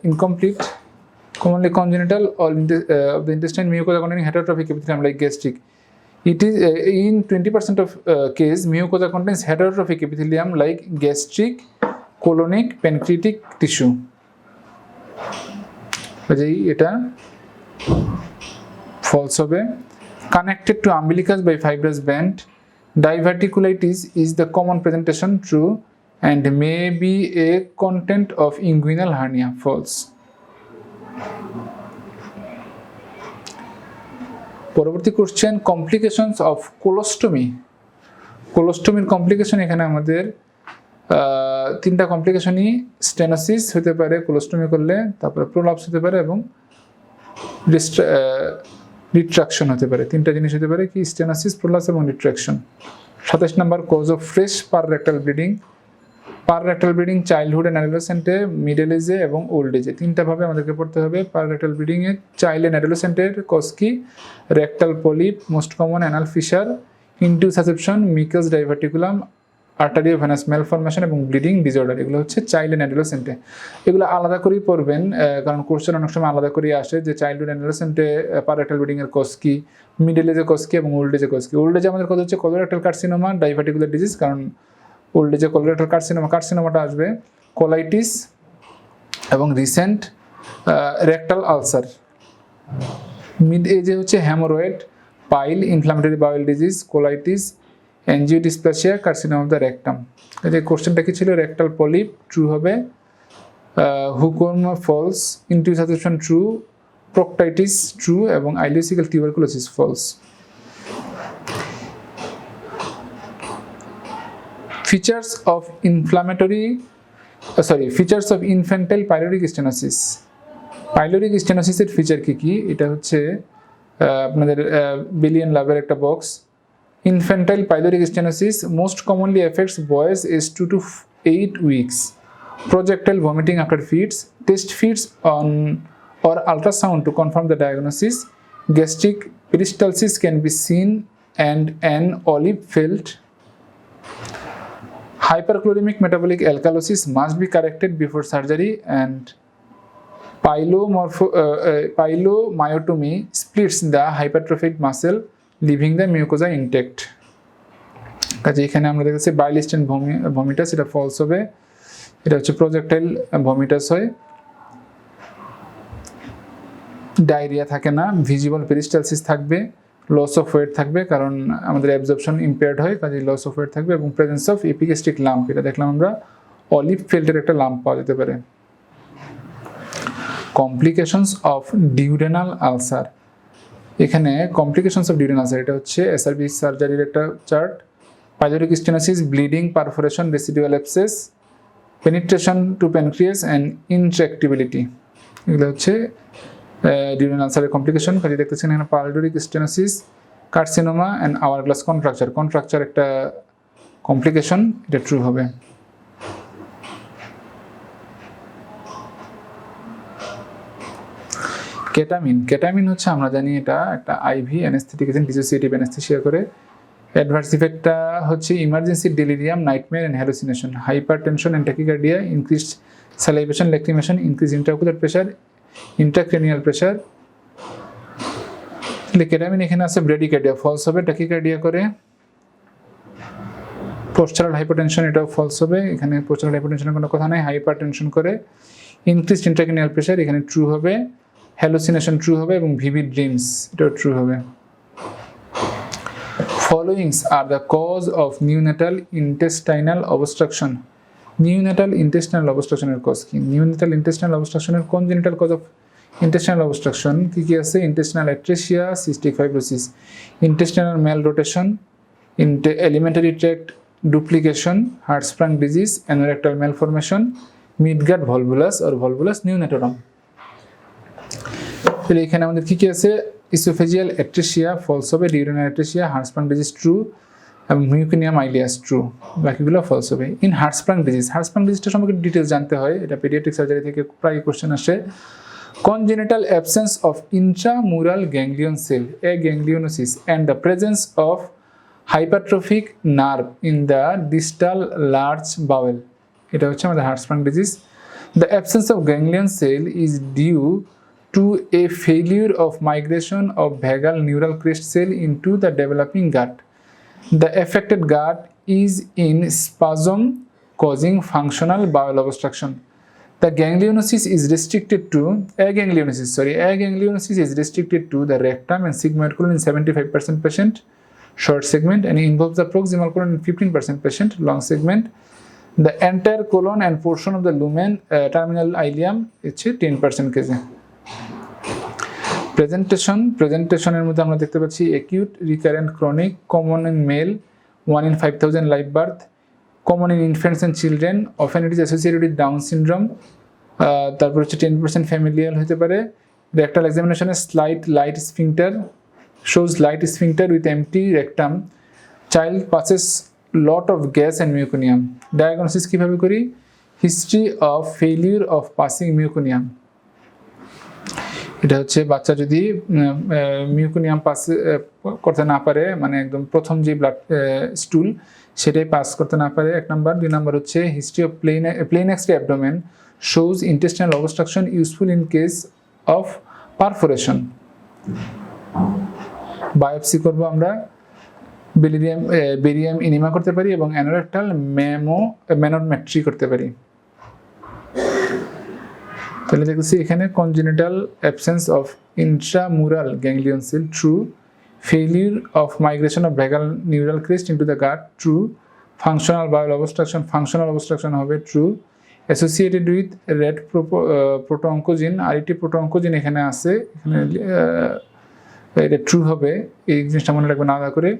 incomplete, commonly congenital of the intestine mucosa containing heterotrophic epithelium like gastric. It is in 20% of case mucosa contains heterotrophic epithelium like gastric, colonic, pancreatic tissue. এটা false হবে। Connected to umbilicus by fibrous band, diverticulitis is the common presentation, true, and may be a content of inguinal hernia, false. পরবর্তী question, complications of কোলোস্টমি। কোলোস্টমির complication এখানে আমাদের 3টা কমপ্লিকেশনই stenosis হতে পারে কোলোস্টমি করলে, তারপরে প্রোলাপস হতে পারে এবং রিট্রাকশন হতে পারে। 3টা জিনিস হতে পারে কি? স্টেনোসিস, প্রোলাপস এবং retraction. 27 number, cause of fresh per rectal bleeding. Per rectal bleeding childhood and অ্যাডোলেসেন্টে, মিডল এজে এবং ওল্ড এজে। 3টা ভাবে আমাদেরকে পড়তে হবে। পাররেক্টাল ব্লিডিং এ চাইল্ড এন্ড অ্যাডোলেসেন্টের কজ কি? Rectal polyp, most common anal fissure, intussusception, Meckel's diverticulum, arteriovenous malformation এবং ব্লিডিং ডিসঅর্ডার। এগুলো হচ্ছে চাইল্ড এন্ড অ্যাডোলেসেন্টে। এগুলো আলাদা করেই পড়বেন, কারণ কোশ্চেন অনেক সময় আলাদা করে আসে যে চাইল্ডহুড এন্ড অ্যাডোলেসেন্টে পাররেক্টাল ব্লিডিং এর কজ কি, মিডল এজে কজ কি এবং ওল্ড এজে কজ কি। ওল্ড এজে আমাদের কজ হচ্ছে কোলোরেক্টাল কার্সিনোমা, ডাইভার্টিকুলার ডিজিজ, কারণ ওল্ড এজে কোলোরেক্টাল কার্সিনোমাটা আসবে, কোলাইটিস এবং রিসেন্ট রেক্টাল আলসার। মিড এজে হচ্ছে haemorrhoid, pile, inflammatory bowel disease, colitis, angiodysplasia, carcinoma of the rectum. এই কোশ্চেনটা কি ছিল? রেক্টাল পলিপ ট্রু হবে, hookworm false, intussusception true, proctitis true এবং ileocaecal tuberculosis false. Features of infantile pyloric stenosis. Pyloric stenosis এর feature কি? এটা হচ্ছে আপনাদের বিলিয়ন লাভের একটা box. Infantile pyloric stenosis most commonly affects boys aged 2 to 8 weeks. Projectile vomiting after feeds. Test feeds on or ultrasound to confirm the diagnosis. Gastric peristalsis can be seen and an olive felt. Hyperchloremic metabolic alkalosis must be corrected before surgery, and pylomyotomy splits the hypertrophic muscle, leaving the mucosa intact. কাজে এখানে আমরা দেখেছি বাইলিস্টেন ভমিটাস, এটা false হবে। এটা হচ্ছে projectile ভমিটাস হয়, diarrhoea থাকে না, ভিজিবল পেরিস্টালসিস থাকবে, লস অফ ওয়েট থাকবে কারণ আমাদের অ্যাবজর্পশন ইম্পেয়ার্ড হয়, কাজে লস অফ ওয়েট থাকবে এবং প্রেজেন্স অফ এপিগ্যাস্ট্রিক লাম্প, এটা দেখলাম আমরা অলিভ ফিল্টের একটা লাম্প পাওয়া যেতে পারে। Complications of duodenal ulcer. এখানে কমপ্লিকেশনস অফ ডিউডেনাল আলসার, এটা হচ্ছে এসআরবি সার্জারির একটা chart. Pyloric stenosis, bleeding, perforation, residual abscess, penetration to pancreas and intractability, এগুলো হচ্ছে ডিউডেনাল আলসারের কমপ্লিকেশন। কাজে দেখতেছেন এখানে pyloric stenosis, carcinoma and hourglass contracture একটা কমপ্লিকেশন, এটা ট্রু হবে। কেটামিন হচ্ছে আমরা জানি এটা একটা IV anaesthetic agent, dissociative anaesthesia করে। অ্যাডভার্স ইফেক্টটা হচ্ছে emergency delirium, nightmare and hallucination, hypertension and tachycardia, increased salivation, lacrimation, increase intraocular pressure, intracranial pressure. Ketamine এখানে আছে ব্রেডিকার্ডিয়া, ফলস হবে, ট্যাকিকার্ডিয়া করে। পোস্টারাল হাইপারটেনশন, এটাও ফলস হবে, এখানে পোস্টারাল হাইপারটেনশনের কোনো কথা নাই, হাইপারটেনশন করে। ইনক্রিজড ইন্ট্রাক্রেনিয়াল প্রেশার, এখানে ট্রু হবে। হ্যালুসিনেশন ট্রু হবে এবং ভিভিড ড্রিমস, এটাও ট্রু হবে। Followings are the cause of neonatal intestinal obstruction. Neonatal intestinal obstruction এর cause কি? Neonatal intestinal obstruction এর congenital cause of intestinal obstruction কি কি আছে? Intestinal atresia, cystic fibrosis, intestinal malrotation, alimentary tract duplication, heart-sprung disease, anorectal malformation, midgut volvulus or volvulus neonatorum. তাহলে এখানে আমাদের কি কি আছে? ইসোফেজিয়াল অ্যাট্রেসিয়া ফলস হবে, diurnal atresia, Hirschsprung disease true এবং মিউকোনিয়াম আইলিয়াস ট্রু, বাকিগুলো ফলস হবে। ইন হার্টস্প্রাং ডিজিজটা সম্পর্কে ডিটেলস জানতে হয়, এটা পেডিয়াট্রিক সার্জারি থেকে প্রায় কোশ্চেন আসে। Congenital absence of intramural ganglion cell, aganglionosis, and the presence of hypertrophic nerve in the distal large bowel, এটা হচ্ছে আমাদের Hirschsprung disease. The absence of ganglion cell is due to a failure of migration of vagal neural crest cell into the developing gut. The affected gut is in spasm causing functional bowel obstruction. The ganglionosis is restricted to aganglionosis is restricted to the rectum and sigmoid colon in 75% patient, short segment, and involves the proximal colon in 15% patient, long segment. The entire colon and portion of the lumen terminal ileum is 10% case. প্রেজেন্টেশনের মধ্যে আমরা দেখতে পাচ্ছি acute, recurrent, chronic, common in male, 1 in 5,000 live birth, common in infants and children, often it is associated with Down syndrome. তারপর হচ্ছে 10% familial হতে পারে। Rectal এক্সামিনেশনে slight light sphincter, shows light sphincter with empty rectum, child passes lot of gas and meconium. Diagnosis কীভাবে করি? History of failure of passing meconium, এটা হচ্ছে বাচ্চা যদি মিউকোনিয়াম পাস করতে না পারে, মানে একদম প্রথম যে ব্লাড স্টুল সেটাই পাস করতে না পারে, 1 নাম্বার। 2 নাম্বার হচ্ছে history of plain X-ray abdomen shows intestinal obstruction useful in case of perforation. Biopsy করবো আমরা, বেরিয়াম ইনিমা করতে পারি এবং অ্যানোরেক্টাল ম্যানোমেট্রি করতে পারি। তাহলে দেখতেছি এখানে congenital absence of intramural ganglion cell true, failure of migration of vagal neural crest into the gut true, functional bowel obstruction হবে true, associated with RET protooncogene, আরেকটি প্রোটোঅঙ্কোজিন এখানে আছে, এখানে এটা ট্রু হবে, এই জিনিসটা মনে রাখবেন আলাদা করে।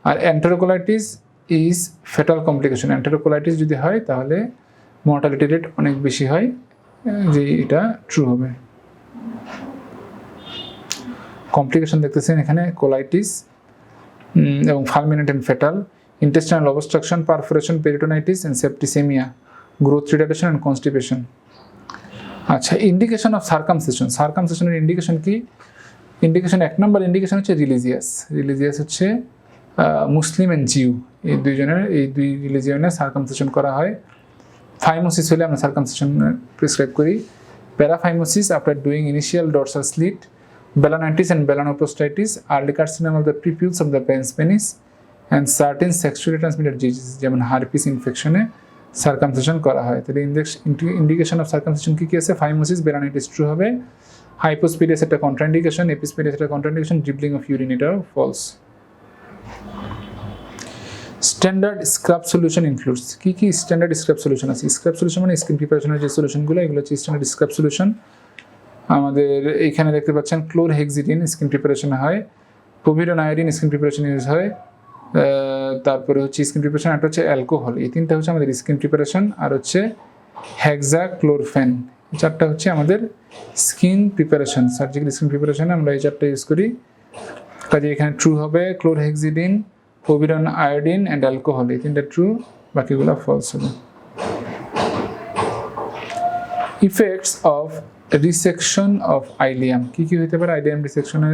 আর এন্টেরোকোলাইটিস ইজ ফেটাল কমপ্লিকেশন, এন্টেরোকোলাইটিস যদি হয় তাহলে মর্টালিটি রেট অনেক বেশি হয়, যে এটা ট্রু হবে। কমপ্লিকেশন দেখতেছেন এখানে কোলাইটিস এবং fulminant and fatal, intestinal obstruction, perforation, peritonitis and septicaemia, growth retardation and constipation. আচ্ছা, ইন্ডিকেশন অফ সার্কামসেশনের ইন্ডিকেশন কি? ইন্ডিকেশন 1 নম্বর ইন্ডিকেশন হচ্ছে রিলিজিয়াস হচ্ছে মুসলিম অ্যান্ড জিউ, এই দুই রিলিজিয়নের সার্কামসেশন করা হয়। ফাইমোসিস হলে আমরা সার্কামসিশন প্রেসক্রাইব করি। Paraphimosis after doing initial dorsal slit, balanitis and balanoposthitis, early carcinoma of the prepuce of the penis penis and certain sexually transmitted disease যেমন হারপিস ইনফেকশনে সার্কামসিশন করা হয়। তাহলে ইন্ডিকেশন অফ সার্কামসিশন কী কী আছে? ফাইমোসিস, বেলানাইটিস ট্রু হবে, hypospadias একটা কন্ট্রাইন্ডিকেশন, এপিস্পিডিয়াস একটা কন্ট্রাইন্ডিকেশন, ড্রিবলিং অফ ইউরিন এটাও false. Standard scrub solution includes, কী কী স্ট্যান্ডার্ড স্ক্রাব সলিউশন আছে? স্ক্রাব সলিউশন মানে স্কিন প্রিপারেশনের যে সলিউশনগুলো, এগুলো হচ্ছে স্ট্যান্ডার্ড স্ক্রাব সলিউশন। আমাদের এইখানে দেখতে পাচ্ছেন ক্লোরহেক্সিডিন স্কিন প্রিপারেশনে হয়, পোভিডন আয়োডিন স্কিন প্রিপারেশন ইউজ হয়, তারপরে হচ্ছে স্কিন প্রিপারেশন, একটা হচ্ছে অ্যালকোহল, এই 3টা হচ্ছে আমাদের স্কিন প্রিপারেশন, আর হচ্ছে হেক্সাক্লোরফেন, 4টা হচ্ছে আমাদের স্কিন প্রিপারেশন। সার্জিক্যাল স্কিন প্রিপারেশনে আমরা এই 4টা ইউজ করি, কাজে এখানে ট্রু হবে chlorhexidine, povidone iodine and alcohol, এই 3টা ট্রু, বাকিগুলো ফলস হবে। Effects of resection of ileum, কী কী হতে পারে? আইলিয়াম রিসেকশনে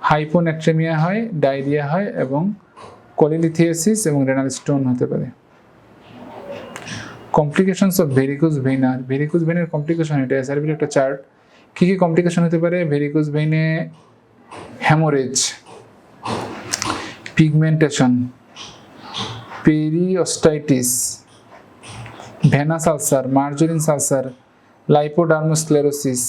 হাইপোনেট্রেমিয়া হয়, ডায়রিয়া হয় এবং কোলিলিথিয়াসিস এবং রেনাল স্টোন হতে পারে। কমপ্লিকেশনস অফ ভেরিকোজ ভেইন আর ভেরিকোজ ভেইনের কমপ্লিকেশন, এটা এসআরবির একটা চার্ট। কী কী কমপ্লিকেশন হতে পারে varicose ভেইনে? Haemorrhage, pigmentation, periostitis, venous ulcer, Marjolin ulcer, lipodermatosclerosis,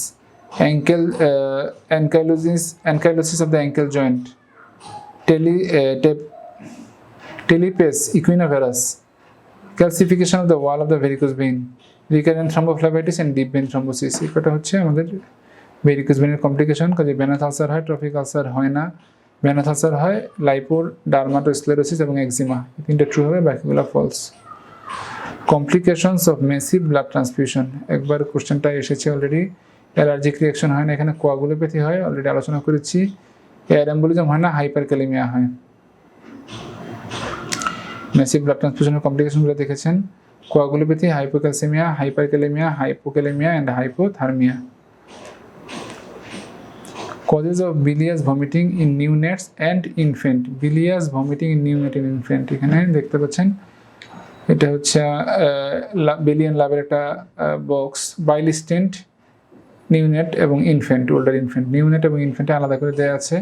ankylosis of the ankle joint, talipes equinovarus, calcification of the wall of the varicose vein, recurrent thrombophlebitis and deep vein thrombosis. এটা হচ্ছে আমাদের varicose ভেইনের complication. কাজে venous ulcer হয়, trophic ulcer হয় না। Venous ulcer হয় লাইপোডার্মাটোস্ক্লেরোসিস এবং এক্সিমা, তিনটা ট্রু হবে, বাকিগুলো false. Complications of massive blood transfusion, একবার কোশ্চেনটা এসেছে অলরেডি। অ্যালার্জিক রিয়াকশন হয় না, এখানে কোয়াগুলোপ্যাথি হয়, অলরেডি আলোচনা করেছি। এয়ার এম্বোলিজম হয় না, হাইপারক্যালেমিয়া হয়। মেসিভ ব্লাড ট্রান্সফিউশনের কমপ্লিকেশনগুলো দেখেছেন, coagulopathy, hypocalcaemia, hyperkalaemia, hypokalaemia and hypothermia. Causes of bilious vomiting in neonates and infant, bilious vomiting in neonate and infant, এখানে দেখতে পাচ্ছেন এটা হচ্ছে বেলিয়ান লাভের একটা বক্স। বাইল স্টেন্ট, নিউনেট এবং ইনফ্যান্ট, ওল্ডার ইনফ্যান্ট। নিউনেট এবং ইনফ্যান্টে আলাদা করে দেওয়া আছে।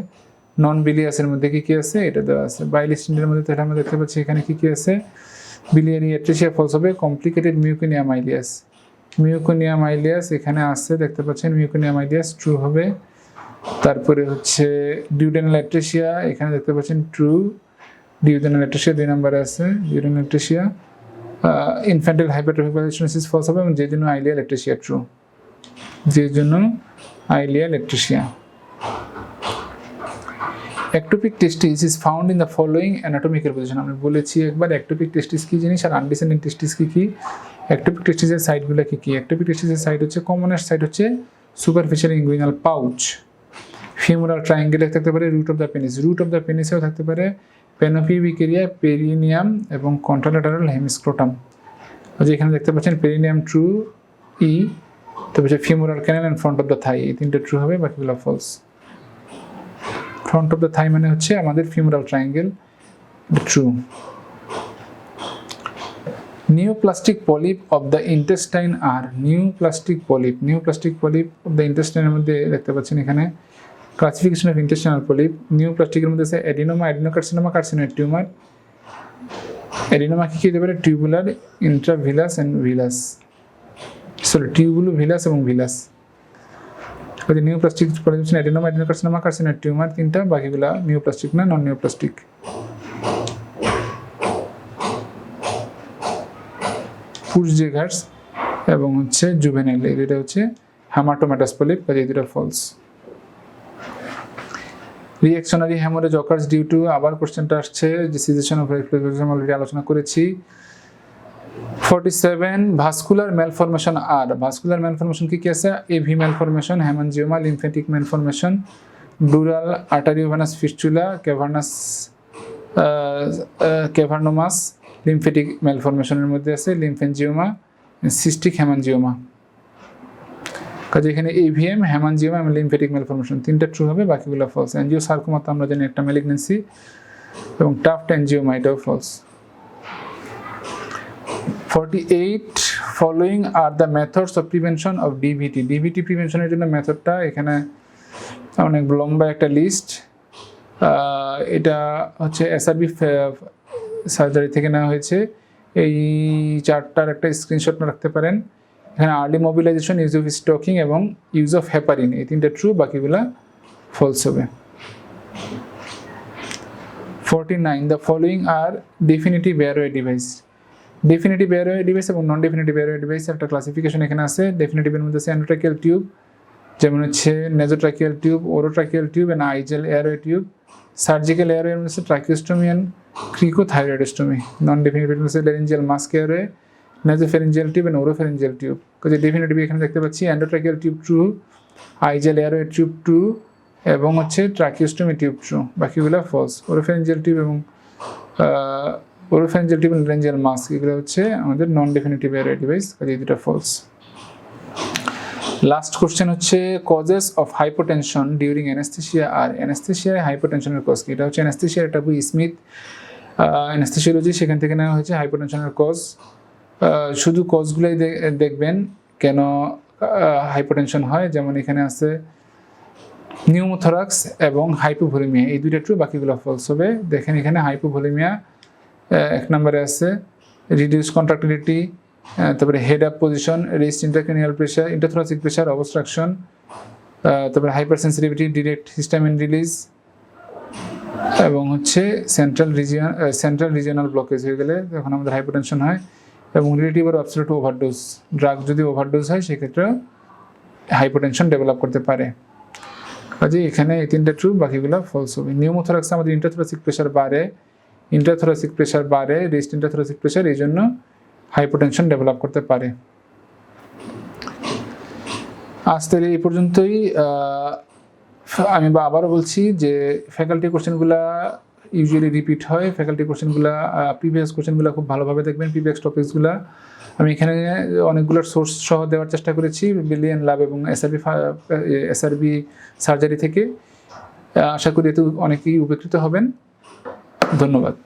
নন বিলিয়াসের মধ্যে কী কী আছে এটা দেওয়া আছে। বাইল স্টেন্টের মধ্যে তাহলে আমরা দেখতে পাচ্ছি এখানে কী কী আছে। বিলিয়ারি অ্যাট্রেসিয়া ফলস হবে। কমপ্লিকেটেড মিউকোনিয়া মাইলিয়াস, মিউকোনিয়া মাইলিয়াস এখানে আসছে দেখতে পাচ্ছেন, মিউকোনিয়া মাইলিয়াস ট্রু হবে। তারপরে হচ্ছে ডিউডেনাল অ্যাট্রেসিয়া, এখানে দেখতে পাচ্ছেন ট্রু। ডিউডেনাল অ্যাট্রেসিয়া 2 নম্বরে আছে, duodenal atresia. Infantile hypertrophic pylorogenesis false হবে, এবং যে জন্য আইলিয়াল অ্যাট্রেসিয়া ট্রু, যে জন্য ileal atresia. Ectopic testis is found in the following anatomical position, আমি বলেছি একবার ectopic testis কি জিনিস আর আনডিসেন্ডিং টেস্টিস কি কি। ectopic testis এর সাইডগুলো কি কি? ectopic testis এর সাইড হচ্ছে, কমনেস্ট সাইড হচ্ছে সুপারফিশিয়াল ইনগুইনাল পাউচ, ফিমোরাল ট্রায়াঙ্গেলে থাকতে পারে, root of the penis, root of the পেনিসেও থাকতে পারে, পেনোপিউবিক এরিয়া, পেরিনিয়াম এবং কন্ট্রাল্যাটারাল হেমিস্ক্রোটাম। এখানে দেখতে পাচ্ছেন পেরিনিয়াম ট্রু, ই, তারপর femoral canal and front of the thigh, এই তিনটে ট্রু হবে, বাকিগুলো false. Front of the thigh মানে হচ্ছে আমাদের femoral triangle, true. Neoplastic polyp of the intestine are, neoplastic polyp, neoplastic polyp of the ইন্টেস্টাইনের মধ্যে দেখতে পাচ্ছেন এখানে ক্লাসিফিকেশন অফ ইন্টেস্টাইনাল পলিপ। নিওপ্লাস্টিকের মধ্যে আছে adenoma, adenocarcinoma, carcinoid tumour. Adenoma কি হতে পারে? Tubular, intravillous and villous, sorry tubulovillous এবং villous. Neoplastic polyp adenoma, adenocarcinoma, carcinoid tumour, তিনটা, বাকিগুলা নিওপ্লাস্টিক না, নন নিওপ্লাস্টিক। পুরজেগার্স এবং হচ্ছে জুভেনাইল, এটা হচ্ছে হ্যামাটোম্যাটাস পলিপ, কাজে এই দুটো false. Reactionary haemorrhage occurs due to, আবার কোশ্চেনটা আসছে যে সিজেশন অফ রিফ্লেক্স, অলরেডি আলোচনা করেছি। 47 vascular malformation are, vascular malformation কি কি আছে? AV malformation, haemangioma, lymphatic malformation, dural arteriovenous fistula, cavernomas, lymphatic ম্যালফরমেশনের মধ্যে আছে লিমফ্যাঞ্জিওমা, সিস্টিক হেমানজিওমা। কাজে এখানে এভিএম, হেমানজিওমা এবং লিমফ্যাটিক ম্যালফরমেশন তিনটা ট্রু হবে, বাকিগুলো ফলস। অ্যাঞ্জিওসার্কোমা তো আমরা জানি একটা ম্যালিগনেন্সি, এবং টাফট অ্যাঞ্জিওমা এটাও false. 48 following are the methods of prevention of DVT, DVT প্রিভেনশনের জন্য মেথডটা এখানে অনেক লম্বা একটা লিস্ট। এটা হচ্ছে এসআরবি সার্জারি থেকে নেওয়া হয়েছে। এই চারটার একটা স্ক্রিনশট রাখতে পারেন। এখানে early mobilisation, use of stocking এবং ইউজ অফ হেপারিন, এই তিনটা ট্রু, বাকিগুলা ফলস হবে। 49 the following are definitive airway device, definitive airway device এবং নন ডেফিনিটিভ এয়ারওয়ে ডিভাইস একটা ক্লাসিফিকেশন এখানে আছে। ডেফিনিটিভের মধ্যে আছে এন্ডোট্রাকিয়াল টিউব, যেমন হচ্ছে নেজোট্রাকিয়াল টিউব, ওরোট্রাকিয়াল টিউব এবং আইজেল এয়ারওয়ে টিউব। সার্জিক্যাল এয়ারওয়ের মধ্যে tracheostomy and cricothyroidostomy. Non definitive মধ্যে laryngeal mask airway, nasopharyngeal tube এবং ওরোফেরিঞ্জিয়াল টিউব। কাজে ডেফিনিটিভ এখানে দেখতে পাচ্ছি endotracheal tube true, igel airway tube true এবং হচ্ছে ট্রাকিওস্টমি টিউব ট্রু, বাকিগুলো ফলস। ওরোফেরিঞ্জিয়াল টিউব এবং ওরোফেরিঞ্জিয়াল টিউব এবং ল্যারিঞ্জিয়াল মাস্ক, এগুলো হচ্ছে আমাদের নন ডেফিনিটিভ এয়ারওয়ে ডিভাইস, কাজে এই দুটো ফলস। লাস্ট কোশ্চেন হচ্ছে causes of hypotension during anaesthesia are, অ্যানেস্থেসিয়ায় হাইপোটেনশনের কজ কি? এটা হচ্ছে অ্যানেস্থেসিয়ার একটা বই, স্মিথ অ্যানাস্থেসিওলজি, সেখান থেকে নেওয়া হয়েছে হাইপারটেনশনের কজ। শুধু কজগুলোই দেখবেন কেন হাইপারটেনশন হয়, যেমন এখানে আছে নিউমোথরাক্স এবং হাইপোভলিমিয়া, এই দুইটা ট্রু, বাকিগুলো ফলস হবে। দেখেন এখানে হাইপোভলিমিয়া 1 নম্বরে আছে, রিডিউস কন্ট্রাক্টিলিটি, তারপরে head up position, raised intracranial pressure, intrathoracic pressure, obstruction, তারপরে hyper sensitivity, direct histamine release, এবং হচ্ছে সেন্ট্রাল রিজিয়নাল ব্লকেজ হয়ে গেলে তখন আমাদের হাইপারটেনশন হয়, এবং রিলেটিভ আর অ্যাবসলিউট ওভারডোজ, ড্রাগ যদি ওভারডোজ হয় সেক্ষেত্রে হাইপারটেনশন ডেভেলপ করতে পারে। কাজে এখানে এই 3টা ট্রু, বাকিগুলো ফলস হবে। নিউমোথরাক্সে আমাদের ইন্টারথোরাসিক প্রেশার বাড়ে, রেস্ট ইন্টারথোরাসিক প্রেশার, এই জন্য হাইপারটেনশন ডেভেলপ করতে পারে। আজ তাহলে এই পর্যন্তই। আমি আবারও বলছি যে ফ্যাকাল্টি কোশ্চেনগুলো ইউজুয়ালি রিপিট হয়। ফ্যাকাল্টি কোশ্চেনগুলো, প্রিভিয়াস কোশ্চেনগুলো খুব ভালোভাবে দেখবেন, প্রিভিয়াস টপিকসগুলো। আমি এখানে অনেকগুলোর সোর্স সহ দেওয়ার চেষ্টা করেছি, বিলিয়ন ল্যাব এবং এসআরবি সার্জারি থেকে। আশা করি এতে অনেকেই উপকৃত হবেন। ধন্যবাদ।